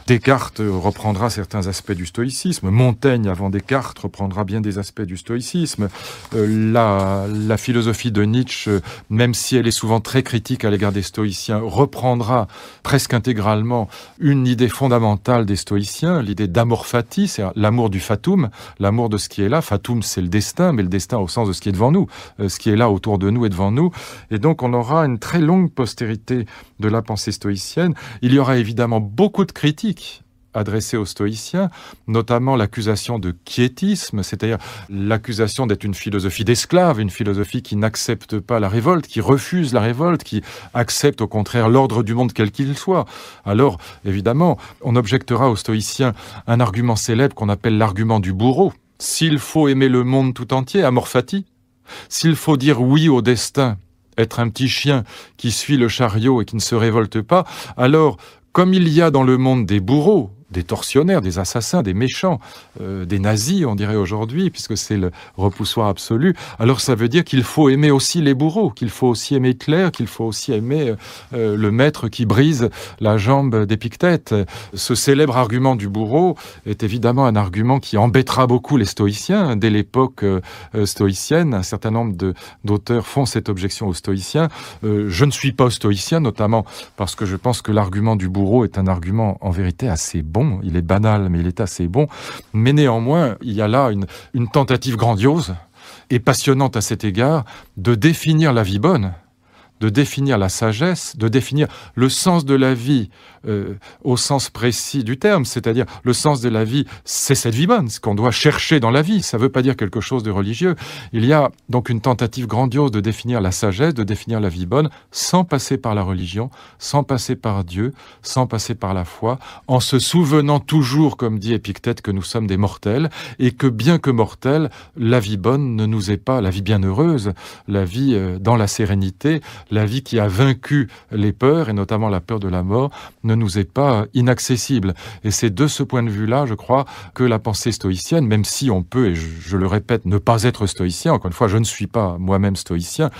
Descartes reprendra certains aspects du stoïcisme. Montaigne, avant Descartes, reprendra bien des aspects du stoïcisme. La philosophie de Nietzsche, même si elle est souvent très critique à l'égard des stoïciens, reprendra presque intégralement une idée fondamentale des stoïciens, l'idée d'amor fati, c'est l'amour du fatum, l'amour de ce qui est là. Fatum, c'est le destin, mais le destin au sens de ce qui est devant nous, ce qui est là autour de nous et devant nous. Et donc on aura une très longue postérité de la pensée stoïcienne. Il y aura évidemment beaucoup de critiques adressées aux stoïciens, notamment l'accusation de quiétisme, c'est-à-dire l'accusation d'être une philosophie d'esclave, une philosophie qui n'accepte pas la révolte, qui refuse la révolte, qui accepte au contraire l'ordre du monde quel qu'il soit. Alors, évidemment, on objectera aux stoïciens un argument célèbre qu'on appelle l'argument du bourreau. S'il faut aimer le monde tout entier, amor fati, s'il faut dire oui au destin, être un petit chien qui suit le chariot et qui ne se révolte pas, alors, comme il y a dans le monde des bourreaux, des tortionnaires, des assassins, des méchants, des nazis, on dirait aujourd'hui, puisque c'est le repoussoir absolu, alors ça veut dire qu'il faut aimer aussi les bourreaux, qu'il faut aussi aimer Hitler, qu'il faut aussi aimer le maître qui brise la jambe d'Épictète. Ce célèbre argument du bourreau est évidemment un argument qui embêtera beaucoup les stoïciens. Dès l'époque stoïcienne, un certain nombre d'auteurs font cette objection aux stoïciens. Je ne suis pas stoïcien, notamment parce que je pense que l'argument du bourreau est un argument en vérité assez bon. Il est banal, mais il est assez bon. Mais néanmoins, il y a là une tentative grandiose et passionnante à cet égard de définir la vie bonne, de définir la sagesse, de définir le sens de la vie au sens précis du terme, c'est-à-dire le sens de la vie, c'est cette vie bonne, ce qu'on doit chercher dans la vie. Ça ne veut pas dire quelque chose de religieux. Il y a donc une tentative grandiose de définir la sagesse, de définir la vie bonne, sans passer par la religion, sans passer par Dieu, sans passer par la foi, en se souvenant toujours, comme dit Épictète, que nous sommes des mortels, et que bien que mortels, la vie bonne ne nous est pas, la vie bienheureuse, la vie dans la sérénité, la vie qui a vaincu les peurs, et notamment la peur de la mort, ne nous est pas inaccessible. Et c'est de ce point de vue-là, je crois, que la pensée stoïcienne, même si on peut, et je le répète, ne pas être stoïcien, encore une fois, je ne suis pas moi-même stoïcien,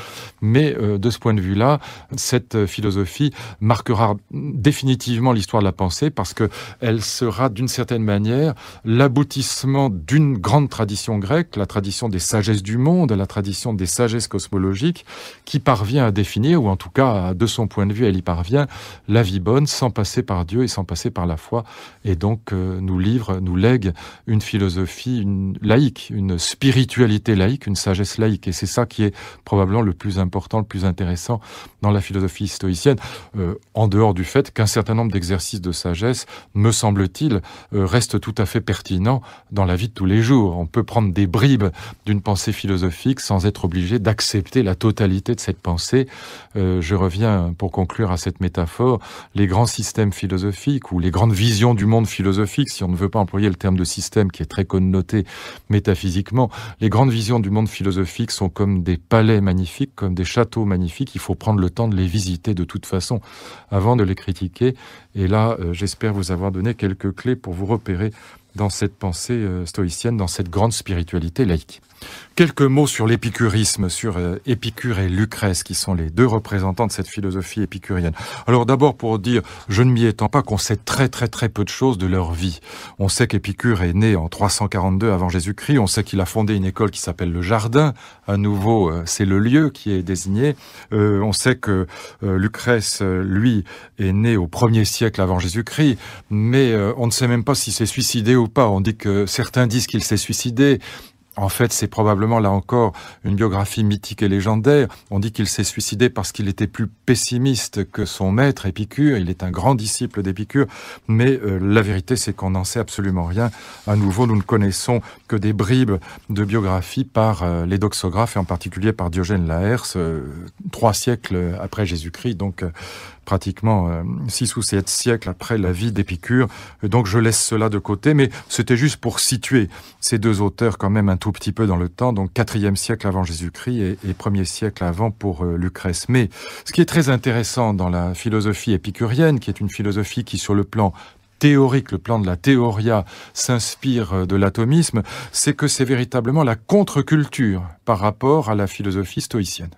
mais de ce point de vue-là, cette philosophie marquera définitivement l'histoire de la pensée, parce qu'elle sera d'une certaine manière l'aboutissement d'une grande tradition grecque, la tradition des sagesses du monde, la tradition des sagesses cosmologiques, qui parvient à définir définir, ou en tout cas, de son point de vue, elle y parvient, la vie bonne sans passer par Dieu et sans passer par la foi, et donc nous lègue une philosophie laïque, une spiritualité laïque, une sagesse laïque, et c'est ça qui est probablement le plus important, le plus intéressant dans la philosophie stoïcienne, en dehors du fait qu'un certain nombre d'exercices de sagesse, me semble-t-il, restent tout à fait pertinents dans la vie de tous les jours. On peut prendre des bribes d'une pensée philosophique sans être obligé d'accepter la totalité de cette pensée. Je reviens, pour conclure, à cette métaphore, les grands systèmes philosophiques ou les grandes visions du monde philosophique, si on ne veut pas employer le terme de système qui est très connoté métaphysiquement, les grandes visions du monde philosophique sont comme des palais magnifiques, comme des châteaux magnifiques. Il faut prendre le temps de les visiter de toute façon avant de les critiquer. Et là, j'espère vous avoir donné quelques clés pour vous repérer dans cette pensée stoïcienne, dans cette grande spiritualité laïque. Quelques mots sur l'épicurisme, sur Épicure et Lucrèce, qui sont les deux représentants de cette philosophie épicurienne. Alors d'abord pour dire, je ne m'y étends pas, qu'on sait très peu de choses de leur vie. On sait qu'Épicure est né en 342 avant Jésus-Christ, on sait qu'il a fondé une école qui s'appelle le Jardin, à nouveau c'est le lieu qui est désigné. On sait que Lucrèce, lui, est né au 1er siècle avant Jésus-Christ, mais on ne sait même pas s'il s'est suicidé ou pas. On dit que certains disent qu'il s'est suicidé. En fait, c'est probablement, là encore, une biographie mythique et légendaire. On dit qu'il s'est suicidé parce qu'il était plus pessimiste que son maître, Épicure. Il est un grand disciple d'Épicure. Mais la vérité, c'est qu'on n'en sait absolument rien. À nouveau, nous ne connaissons que des bribes de biographie par les doxographes, et en particulier par Diogène Laërce, 3 siècles après Jésus-Christ. Donc, pratiquement 6 ou 7 siècles après la vie d'Épicure. Donc je laisse cela de côté, mais c'était juste pour situer ces deux auteurs quand même un tout petit peu dans le temps, donc 4e siècle avant Jésus-Christ et 1er siècle avant pour Lucrèce. Mais ce qui est très intéressant dans la philosophie épicurienne, qui est une philosophie qui sur le plan théorique, le plan de la théoria, s'inspire de l'atomisme, c'est que c'est véritablement la contre-culture par rapport à la philosophie stoïcienne.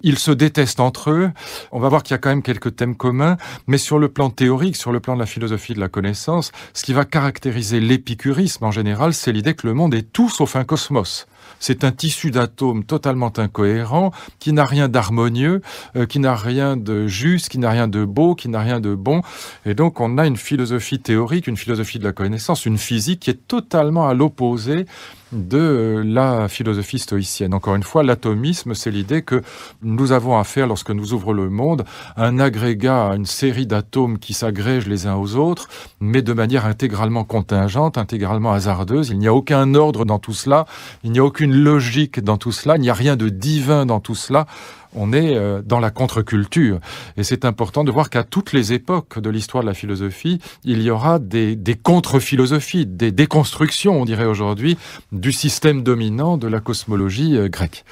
Ils se détestent entre eux, on va voir qu'il y a quand même quelques thèmes communs, mais sur le plan théorique, sur le plan de la philosophie de la connaissance, ce qui va caractériser l'épicurisme en général, c'est l'idée que le monde est tout sauf un cosmos. C'est un tissu d'atomes totalement incohérent, qui n'a rien d'harmonieux, qui n'a rien de juste, qui n'a rien de beau, qui n'a rien de bon. Et donc on a une philosophie théorique, une philosophie de la connaissance, une physique qui est totalement à l'opposé de la philosophie stoïcienne. Encore une fois, l'atomisme, c'est l'idée que nous avons affaire, lorsque nous ouvrons le monde, à un agrégat, à une série d'atomes qui s'agrègent les uns aux autres, mais de manière intégralement contingente, intégralement hasardeuse. Il n'y a aucun ordre dans tout cela, il n'y a aucune logique dans tout cela, il n'y a rien de divin dans tout cela. On est dans la contre-culture. Et c'est important de voir qu'à toutes les époques de l'histoire de la philosophie, il y aura des contre-philosophies, des déconstructions, on dirait aujourd'hui, du système dominant de la cosmologie grecque.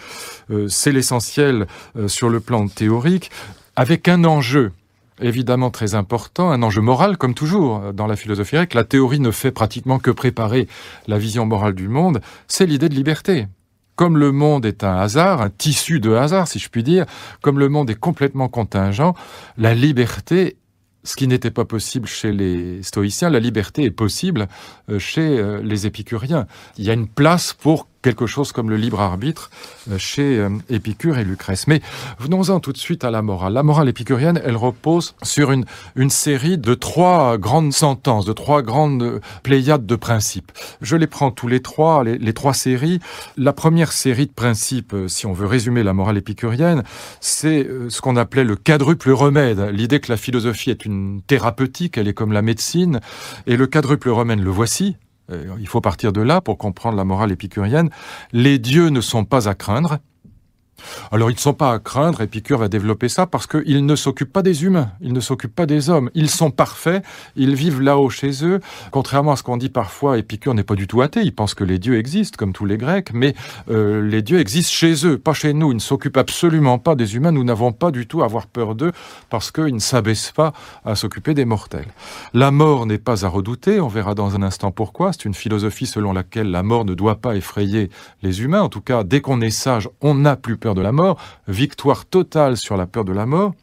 C'est l'essentiel sur le plan théorique, avec un enjeu évidemment très important, un enjeu moral, comme toujours dans la philosophie grecque. La théorie ne fait pratiquement que préparer la vision morale du monde, c'est l'idée de liberté. Comme le monde est un hasard, un tissu de hasard, si je puis dire, comme le monde est complètement contingent, la liberté, ce qui n'était pas possible chez les stoïciens, la liberté est possible chez les épicuriens. Il y a une place pour quelque chose comme le libre arbitre chez Épicure et Lucrèce. Mais venons-en tout de suite à la morale. La morale épicurienne, elle repose sur une série de 3 grandes sentences, de 3 grandes pléiades de principes. Je les prends tous les 3, les 3 séries. La première série de principes, si on veut résumer la morale épicurienne, c'est ce qu'on appelait le quadruple remède. L'idée que la philosophie est une thérapeutique, elle est comme la médecine, et le quadruple remède, le voici. Il faut partir de là pour comprendre la morale épicurienne. Les dieux ne sont pas à craindre. Alors, ils ne sont pas à craindre, Épicure va développer ça, parce qu'ils ne s'occupent pas des humains, ils ne s'occupent pas des hommes. Ils sont parfaits, ils vivent là-haut chez eux. Contrairement à ce qu'on dit parfois, Épicure n'est pas du tout athée, il pense que les dieux existent, comme tous les Grecs, mais les dieux existent chez eux, pas chez nous. Ils ne s'occupent absolument pas des humains, nous n'avons pas du tout à avoir peur d'eux, parce qu'ils ne s'abaissent pas à s'occuper des mortels. La mort n'est pas à redouter, on verra dans un instant pourquoi. C'est une philosophie selon laquelle la mort ne doit pas effrayer les humains. En tout cas, dès qu'on est sage, on n'a plus peur de la mort, victoire totale sur la peur de la mort.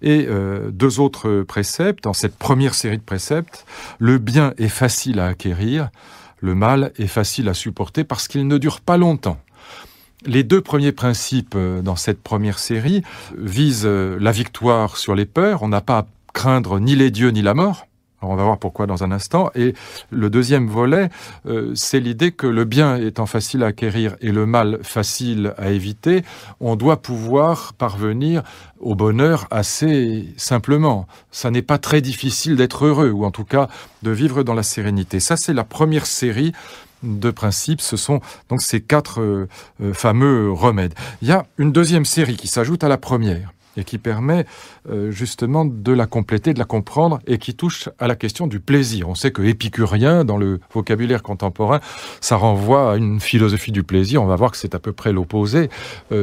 Et 2 autres préceptes, dans cette première série de préceptes, le bien est facile à acquérir, le mal est facile à supporter parce qu'il ne dure pas longtemps. Les deux premiers principes dans cette première série visent la victoire sur les peurs. On n'a pas à craindre ni les dieux ni la mort. Alors on va voir pourquoi dans un instant. Et le deuxième volet, c'est l'idée que le bien étant facile à acquérir et le mal facile à éviter, on doit pouvoir parvenir au bonheur assez simplement. Ça n'est pas très difficile d'être heureux, ou en tout cas de vivre dans la sérénité. Ça, c'est la première série de principes. Ce sont donc ces 4 fameux remèdes. Il y a une deuxième série qui s'ajoute à la première, et qui permet justement de la compléter, de la comprendre, et qui touche à la question du plaisir. On sait que épicurien, dans le vocabulaire contemporain, ça renvoie à une philosophie du plaisir. On va voir que c'est à peu près l'opposé.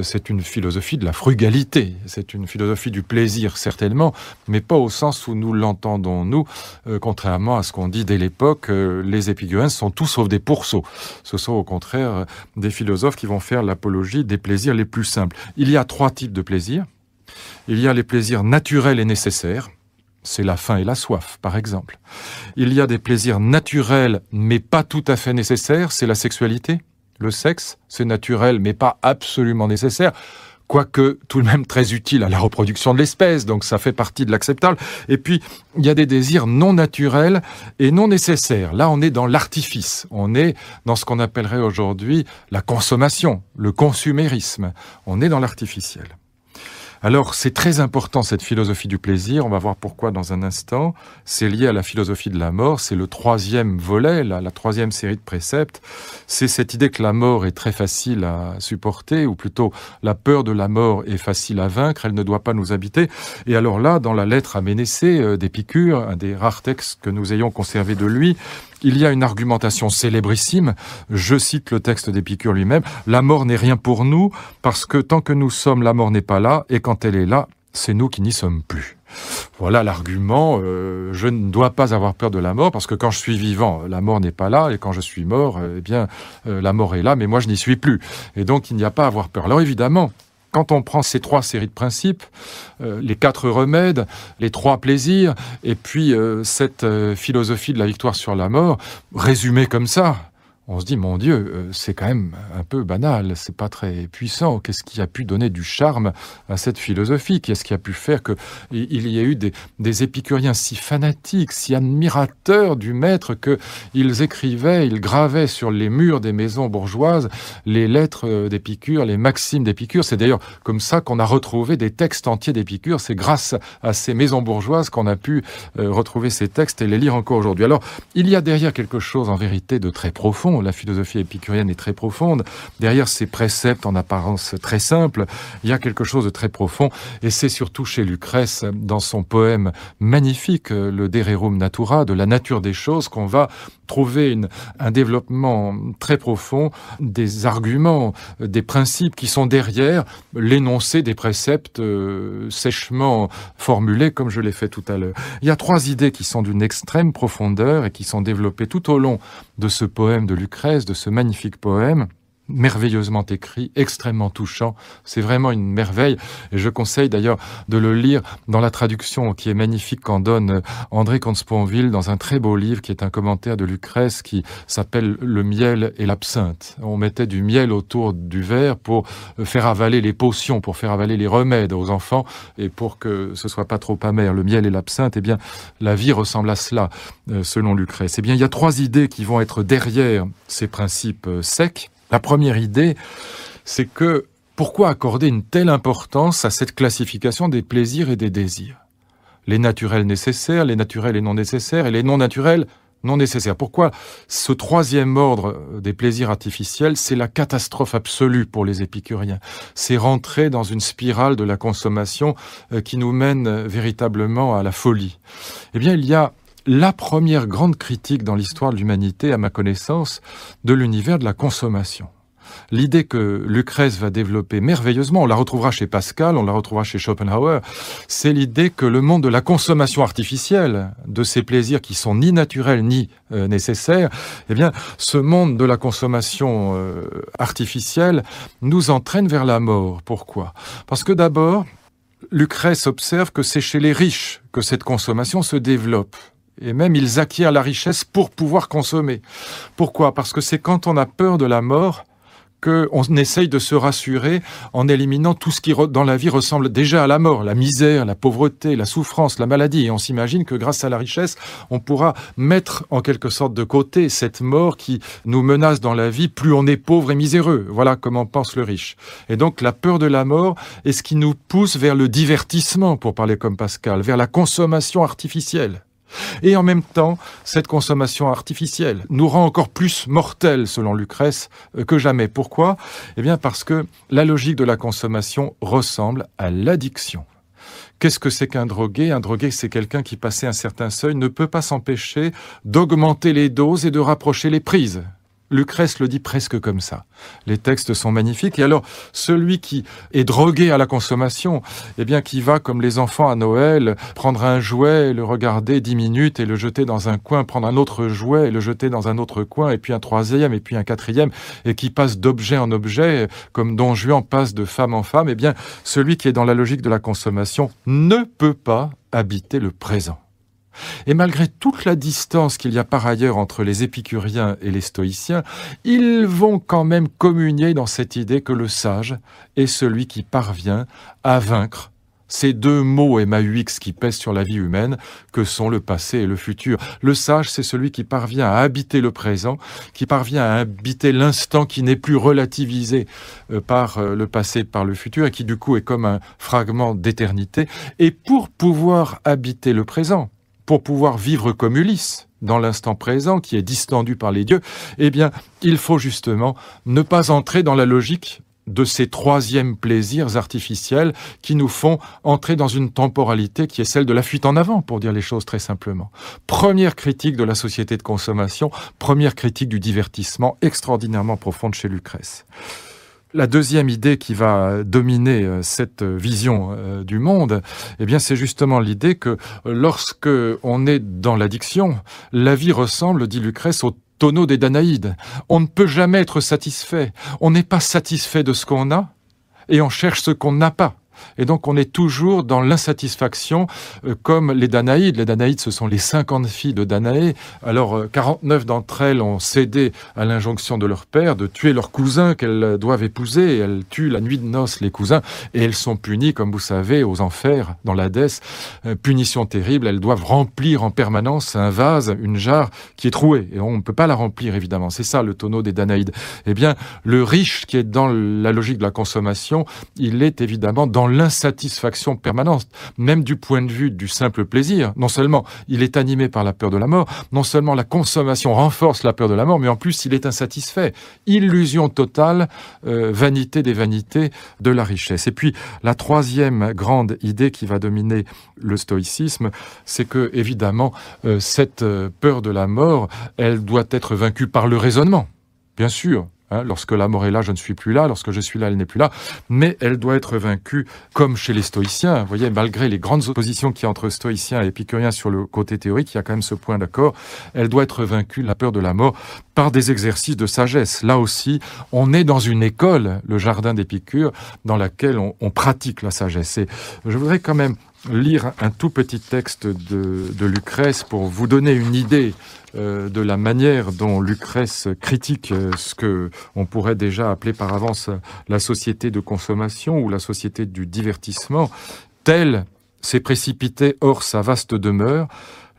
C'est une philosophie de la frugalité. C'est une philosophie du plaisir, certainement, mais pas au sens où nous l'entendons, nous. Contrairement à ce qu'on dit dès l'époque, les épicuriens sont tous sauf des pourceaux. Ce sont au contraire des philosophes qui vont faire l'apologie des plaisirs les plus simples. Il y a 3 types de plaisirs. Il y a les plaisirs naturels et nécessaires, c'est la faim et la soif, par exemple. Il y a des plaisirs naturels, mais pas tout à fait nécessaires, c'est la sexualité. Le sexe, c'est naturel, mais pas absolument nécessaire, quoique tout de même très utile à la reproduction de l'espèce, donc ça fait partie de l'acceptable. Et puis, il y a des désirs non naturels et non nécessaires. Là, on est dans l'artifice, on est dans ce qu'on appellerait aujourd'hui la consommation, le consumérisme. On est dans l'artificiel. Alors, c'est très important cette philosophie du plaisir, on va voir pourquoi dans un instant. C'est lié à la philosophie de la mort, c'est le 3e volet, la 3e série de préceptes. C'est cette idée que la mort est très facile à supporter, ou plutôt la peur de la mort est facile à vaincre, elle ne doit pas nous habiter. Et alors là, dans la lettre à Ménécée d'Épicure, un des rares textes que nous ayons conservé de lui, il y a une argumentation célébrissime. Je cite le texte d'Épicure lui-même. « La mort n'est rien pour nous, parce que tant que nous sommes, la mort n'est pas là, et quand elle est là, c'est nous qui n'y sommes plus. » Voilà l'argument. Je ne dois pas avoir peur de la mort, parce que quand je suis vivant, la mort n'est pas là, et quand je suis mort, la mort est là, mais moi je n'y suis plus. Et donc il n'y a pas à avoir peur. Alors évidemment, quand on prend ces 3 séries de principes, les 4 remèdes, les 3 plaisirs, et puis cette philosophie de la victoire sur la mort, résumée comme ça, on se dit, mon Dieu, c'est quand même un peu banal, c'est pas très puissant. Qu'est-ce qui a pu donner du charme à cette philosophie? Qu'est-ce qui a pu faire qu'il y ait eu des épicuriens si fanatiques, si admirateurs du maître, qu'ils écrivaient, ils gravaient sur les murs des maisons bourgeoises les lettres d'Épicure, les maximes d'Épicure. C'est d'ailleurs comme ça qu'on a retrouvé des textes entiers d'Épicure. C'est grâce à ces maisons bourgeoises qu'on a pu retrouver ces textes et les lire encore aujourd'hui. Alors, il y a derrière quelque chose en vérité de très profond. La philosophie épicurienne est très profonde. Derrière ces préceptes en apparence très simples, il y a quelque chose de très profond. Et c'est surtout chez Lucrèce, dans son poème magnifique, le De Rerum Natura, de la nature des choses, qu'on va trouver un développement très profond des arguments, des principes qui sont derrière l'énoncé des préceptes sèchement formulés, comme je l'ai fait tout à l'heure. Il y a 3 idées qui sont d'une extrême profondeur et qui sont développées tout au long de ce poème de Lucrèce, de ce magnifique poème, merveilleusement écrit, extrêmement touchant. C'est vraiment une merveille. Et je conseille d'ailleurs de le lire dans la traduction qui est magnifique qu'en donne André Comte-Sponville dans un très beau livre qui est un commentaire de Lucrèce qui s'appelle « Le miel et l'absinthe ». On mettait du miel autour du verre pour faire avaler les potions, pour faire avaler les remèdes aux enfants et pour que ce soit pas trop amer. Le miel et l'absinthe, eh bien, la vie ressemble à cela, selon Lucrèce. Eh bien, il y a 3 idées qui vont être derrière ces principes secs. La première idée, c'est que pourquoi accorder une telle importance à cette classification des plaisirs et des désirs? Les naturels nécessaires, les naturels et non nécessaires, et les non naturels non nécessaires. Pourquoi ce 3e ordre des plaisirs artificiels, c'est la catastrophe absolue pour les épicuriens. C'est rentrer dans une spirale de la consommation qui nous mène véritablement à la folie. Eh bien, il y a la première grande critique dans l'histoire de l'humanité, à ma connaissance, de l'univers de la consommation. L'idée que Lucrèce va développer merveilleusement, on la retrouvera chez Pascal, on la retrouvera chez Schopenhauer, c'est l'idée que le monde de la consommation artificielle, de ces plaisirs qui sont ni naturels ni nécessaires, eh bien, ce monde de la consommation artificielle nous entraîne vers la mort. Pourquoi? Parce que d'abord, Lucrèce observe que c'est chez les riches que cette consommation se développe. Et même, ils acquièrent la richesse pour pouvoir consommer. Pourquoi? Parce que c'est quand on a peur de la mort qu'on essaye de se rassurer en éliminant tout ce qui, dans la vie, ressemble déjà à la mort, la misère, la pauvreté, la souffrance, la maladie. Et on s'imagine que grâce à la richesse, on pourra mettre en quelque sorte de côté cette mort qui nous menace dans la vie, plus on est pauvre et miséreux. Voilà comment pense le riche. Et donc la peur de la mort est ce qui nous pousse vers le divertissement, pour parler comme Pascal, vers la consommation artificielle. Et en même temps, cette consommation artificielle nous rend encore plus mortels, selon Lucrèce, que jamais. Pourquoi ? Eh bien parce que la logique de la consommation ressemble à l'addiction. Qu'est-ce que c'est qu'un drogué ? Un drogué, c'est quelqu'un qui, passé un certain seuil, ne peut pas s'empêcher d'augmenter les doses et de rapprocher les prises. Lucrèce le dit presque comme ça. Les textes sont magnifiques. Et alors, celui qui est drogué à la consommation, eh bien, qui va, comme les enfants à Noël, prendre un jouet, le regarder 10 minutes et le jeter dans un coin, prendre un autre jouet et le jeter dans un autre coin, et puis un troisième, et puis un quatrième, et qui passe d'objet en objet, comme Don Juan passe de femme en femme, eh bien, celui qui est dans la logique de la consommation ne peut pas habiter le présent. Et malgré toute la distance qu'il y a par ailleurs entre les épicuriens et les stoïciens, ils vont quand même communier dans cette idée que le sage est celui qui parvient à vaincre ces deux maux MAUX qui pèsent sur la vie humaine, que sont le passé et le futur. Le sage, c'est celui qui parvient à habiter le présent, qui parvient à habiter l'instant qui n'est plus relativisé par le passé, par le futur, et qui du coup est comme un fragment d'éternité. Et pour pouvoir habiter le présent, pour pouvoir vivre comme Ulysse, dans l'instant présent, qui est distendu par les dieux, eh bien, il faut justement ne pas entrer dans la logique de ces troisièmes plaisirs artificiels qui nous font entrer dans une temporalité qui est celle de la fuite en avant, pour dire les choses très simplement. Première critique de la société de consommation, première critique du divertissement extraordinairement profonde chez Lucrèce. La deuxième idée qui va dominer cette vision du monde, eh bien, c'est justement l'idée que lorsque on est dans l'addiction, la vie ressemble, dit Lucrèce, au tonneau des Danaïdes. On ne peut jamais être satisfait. On n'est pas satisfait de ce qu'on a et on cherche ce qu'on n'a pas. Et donc on est toujours dans l'insatisfaction, comme les Danaïdes. Les Danaïdes, ce sont les 50 filles de Danaé. Alors 49 d'entre elles ont cédé à l'injonction de leur père de tuer leurs cousins qu'elles doivent épouser. Elles tuent la nuit de noces les cousins et elles sont punies, comme vous savez, aux enfers, dans l'Hadès. Punition terrible, elles doivent remplir en permanence un vase, une jarre qui est trouée. Et on ne peut pas la remplir, évidemment. C'est ça le tonneau des Danaïdes. Eh bien, le riche qui est dans la logique de la consommation, il est évidemment dans l'insatisfaction permanente, même du point de vue du simple plaisir. Non seulement il est animé par la peur de la mort, non seulement la consommation renforce la peur de la mort, mais en plus il est insatisfait. Illusion totale, vanité des vanités de la richesse. Et puis la troisième grande idée qui va dominer le stoïcisme, c'est que évidemment cette peur de la mort, elle doit être vaincue par le raisonnement, bien sûr. Lorsque la mort est là, je ne suis plus là. Lorsque je suis là, elle n'est plus là. Mais elle doit être vaincue comme chez les stoïciens. Vous voyez, malgré les grandes oppositions qu'il y a entre stoïciens et épicuriens sur le côté théorique, il y a quand même ce point d'accord. Elle doit être vaincue, la peur de la mort, par des exercices de sagesse. Là aussi, on est dans une école, le jardin d'Épicure, dans laquelle on pratique la sagesse. Et je voudrais quand même lire un tout petit texte de Lucrèce pour vous donner une idée de la manière dont Lucrèce critique ce que on pourrait déjà appeler par avance la société de consommation ou la société du divertissement. Tel s'est précipité hors sa vaste demeure,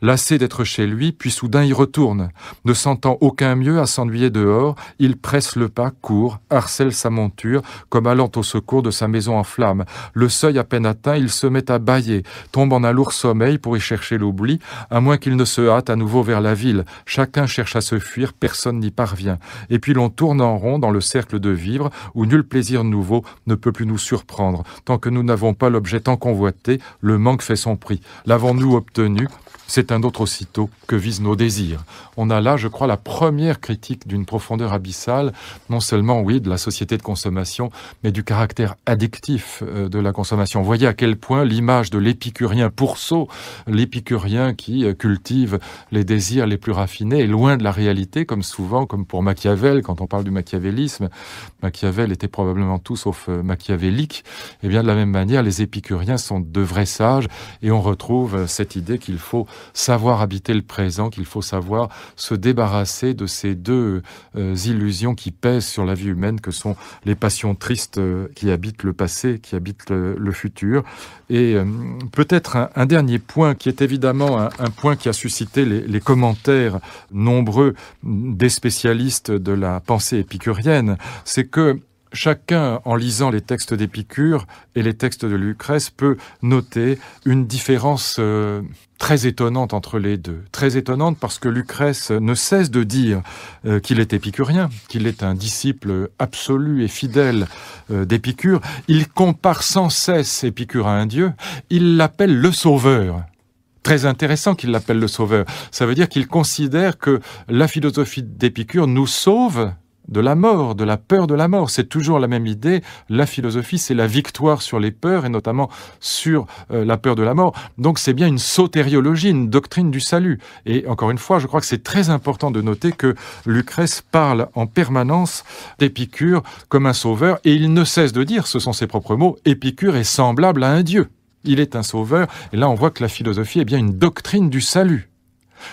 lassé d'être chez lui, puis soudain y retourne. Ne sentant aucun mieux à s'ennuyer dehors, il presse le pas, court, harcèle sa monture, comme allant au secours de sa maison en flammes. Le seuil à peine atteint, il se met à bâiller, tombe en un lourd sommeil pour y chercher l'oubli, à moins qu'il ne se hâte à nouveau vers la ville. Chacun cherche à se fuir, personne n'y parvient. Et puis l'on tourne en rond dans le cercle de vivre, où nul plaisir nouveau ne peut plus nous surprendre. Tant que nous n'avons pas l'objet tant convoité, le manque fait son prix. L'avons-nous obtenu ? C'est un autre aussitôt que visent nos désirs. On a là, je crois, la première critique d'une profondeur abyssale, non seulement, oui, de la société de consommation, mais du caractère addictif de la consommation. Vous voyez à quel point l'image de l'épicurien pourceau, l'épicurien qui cultive les désirs les plus raffinés, est loin de la réalité, comme souvent, comme pour Machiavel, quand on parle du machiavélisme. Machiavel était probablement tout sauf machiavélique. Et bien, de la même manière, les épicuriens sont de vrais sages, et on retrouve cette idée qu'il faut savoir habiter le présent, qu'il faut savoir se débarrasser de ces deux illusions qui pèsent sur la vie humaine, que sont les passions tristes qui habitent le passé, qui habitent le futur. Et peut-être un dernier point qui est évidemment un point qui a suscité les commentaires nombreux des spécialistes de la pensée épicurienne, c'est que chacun, en lisant les textes d'Épicure et les textes de Lucrèce, peut noter une différence très étonnante entre les deux. Très étonnante parce que Lucrèce ne cesse de dire qu'il est épicurien, qu'il est un disciple absolu et fidèle d'Épicure. Il compare sans cesse Épicure à un dieu. Il l'appelle le sauveur. Très intéressant qu'il l'appelle le sauveur. Ça veut dire qu'il considère que la philosophie d'Épicure nous sauve de la mort, de la peur de la mort. C'est toujours la même idée. La philosophie, c'est la victoire sur les peurs et notamment sur la peur de la mort. Donc c'est bien une sotériologie, une doctrine du salut. Et encore une fois, je crois que c'est très important de noter que Lucrèce parle en permanence d'Épicure comme un sauveur et il ne cesse de dire, ce sont ses propres mots, Épicure est semblable à un dieu. Il est un sauveur et là on voit que la philosophie est bien une doctrine du salut.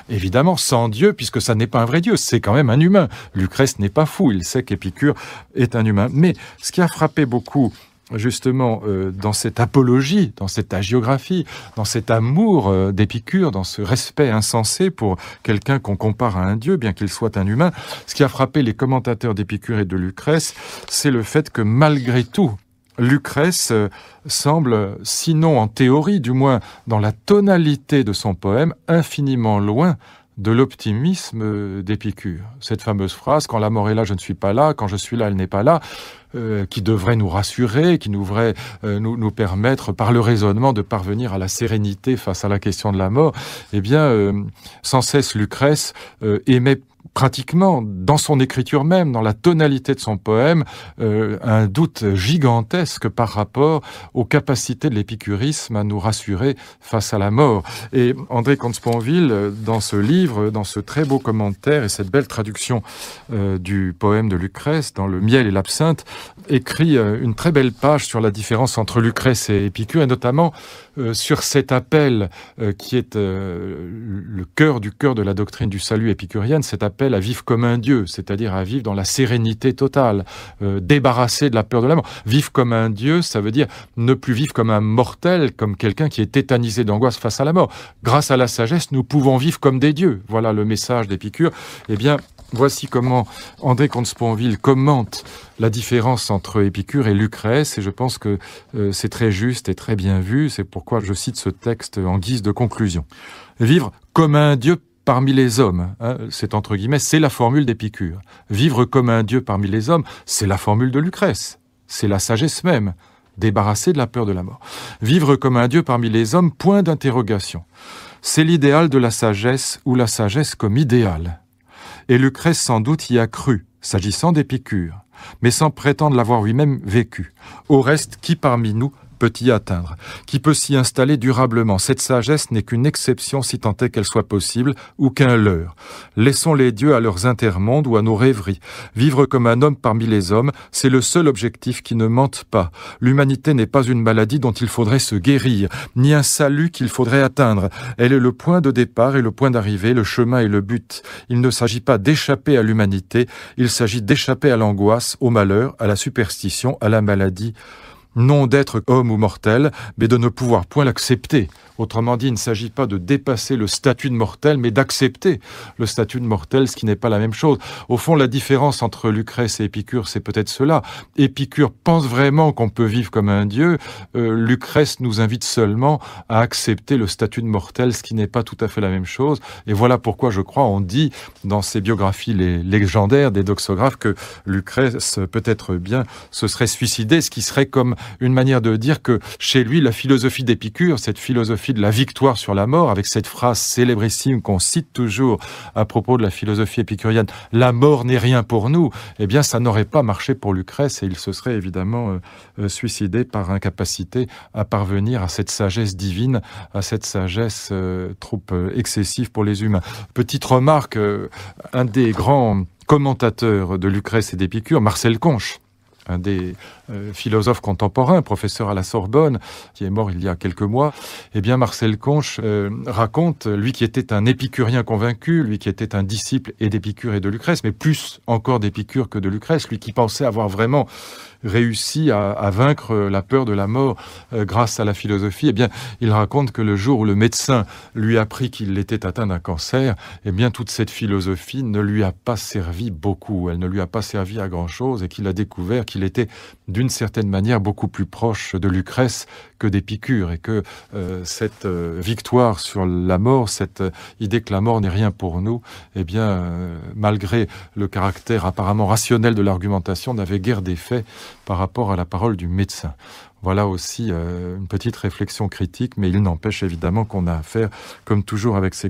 Évidemment, sans Dieu, puisque ça n'est pas un vrai Dieu, c'est quand même un humain. Lucrèce n'est pas fou, il sait qu'Épicure est un humain. Mais ce qui a frappé beaucoup, justement, dans cette apologie, dans cette hagiographie, dans cet amour d'Épicure, dans ce respect insensé pour quelqu'un qu'on compare à un Dieu, bien qu'il soit un humain, ce qui a frappé les commentateurs d'Épicure et de Lucrèce, c'est le fait que malgré tout, Lucrèce semble, sinon en théorie, du moins dans la tonalité de son poème, infiniment loin de l'optimisme d'Épicure. Cette fameuse phrase « Quand la mort est là, je ne suis pas là. Quand je suis là, elle n'est pas là », qui devrait nous rassurer, qui devrait nous permettre, par le raisonnement, de parvenir à la sérénité face à la question de la mort. Eh bien, sans cesse, Lucrèce émet pratiquement, dans son écriture même, dans la tonalité de son poème, un doute gigantesque par rapport aux capacités de l'épicurisme à nous rassurer face à la mort. Et André Comte-Sponville, dans ce livre, dans ce très beau commentaire et cette belle traduction du poème de Lucrèce, dans Le miel et l'absinthe, écrit une très belle page sur la différence entre Lucrèce et Épicure, et notamment sur cet appel qui est le cœur du cœur de la doctrine du salut épicurienne, cet appel à vivre comme un dieu, c'est-à-dire à vivre dans la sérénité totale, débarrassé de la peur de la mort. Vivre comme un dieu, ça veut dire ne plus vivre comme un mortel, comme quelqu'un qui est tétanisé d'angoisse face à la mort. Grâce à la sagesse, nous pouvons vivre comme des dieux. Voilà le message d'Épicure. Eh bien, voici comment André Comte-Sponville commente la différence entre Épicure et Lucrèce, et je pense que c'est très juste et très bien vu. C'est pourquoi je cite ce texte en guise de conclusion. Vivre comme un dieu parmi les hommes, c'est entre guillemets, c'est la formule d'Épicure. Vivre comme un dieu parmi les hommes, c'est la formule de Lucrèce. C'est la sagesse même, débarrassée de la peur de la mort. Vivre comme un dieu parmi les hommes, point d'interrogation. C'est l'idéal de la sagesse ou la sagesse comme idéal. Et Lucrèce sans doute y a cru, s'agissant d'Épicure, mais sans prétendre l'avoir lui-même vécu. Au reste, qui parmi nous peut y atteindre? Qui peut s'y installer durablement? Cette sagesse n'est qu'une exception si tant est qu'elle soit possible, ou qu'un leurre. Laissons les dieux à leurs intermondes ou à nos rêveries. Vivre comme un homme parmi les hommes, c'est le seul objectif qui ne mente pas. L'humanité n'est pas une maladie dont il faudrait se guérir, ni un salut qu'il faudrait atteindre. Elle est le point de départ et le point d'arrivée, le chemin et le but. Il ne s'agit pas d'échapper à l'humanité, il s'agit d'échapper à l'angoisse, au malheur, à la superstition, à la maladie. Non d'être homme ou mortel, mais de ne pouvoir point l'accepter. Autrement dit, il ne s'agit pas de dépasser le statut de mortel, mais d'accepter le statut de mortel, ce qui n'est pas la même chose. Au fond, la différence entre Lucrèce et Épicure, c'est peut-être cela. Épicure pense vraiment qu'on peut vivre comme un dieu. Lucrèce nous invite seulement à accepter le statut de mortel, ce qui n'est pas tout à fait la même chose. Et voilà pourquoi, je crois, on dit dans ces biographies légendaires des doxographes que Lucrèce, peut-être bien, se serait suicidé, ce qui serait comme une manière de dire que chez lui, la philosophie d'Épicure, cette philosophie de la victoire sur la mort, avec cette phrase célébrissime qu'on cite toujours à propos de la philosophie épicurienne, « La mort n'est rien pour nous », eh bien, ça n'aurait pas marché pour Lucrèce et il se serait évidemment suicidé par incapacité à parvenir à cette sagesse divine, à cette sagesse trop excessive pour les humains. Petite remarque, un des grands commentateurs de Lucrèce et d'Épicure, Marcel Conche, un des philosophes contemporains, professeur à la Sorbonne, qui est mort il y a quelques mois, eh bien Marcel Conche raconte, lui qui était un épicurien convaincu, lui qui était un disciple et d'Épicure et de Lucrèce, mais plus encore d'Épicure que de Lucrèce, lui qui pensait avoir vraiment réussi à vaincre la peur de la mort grâce à la philosophie, eh bien, il raconte que le jour où le médecin lui apprit qu'il était atteint d'un cancer, eh bien, toute cette philosophie ne lui a pas servi beaucoup, elle ne lui a pas servi à grand-chose, et qu'il a découvert qu'il était d'une certaine manière beaucoup plus proche de Lucrèce que d'Épicure, et que cette victoire sur la mort, cette idée que la mort n'est rien pour nous, eh bien, malgré le caractère apparemment rationnel de l'argumentation, n'avait guère d'effet par rapport à la parole du médecin. Voilà aussi une petite réflexion critique, mais il n'empêche évidemment qu'on a affaire, comme toujours avec ces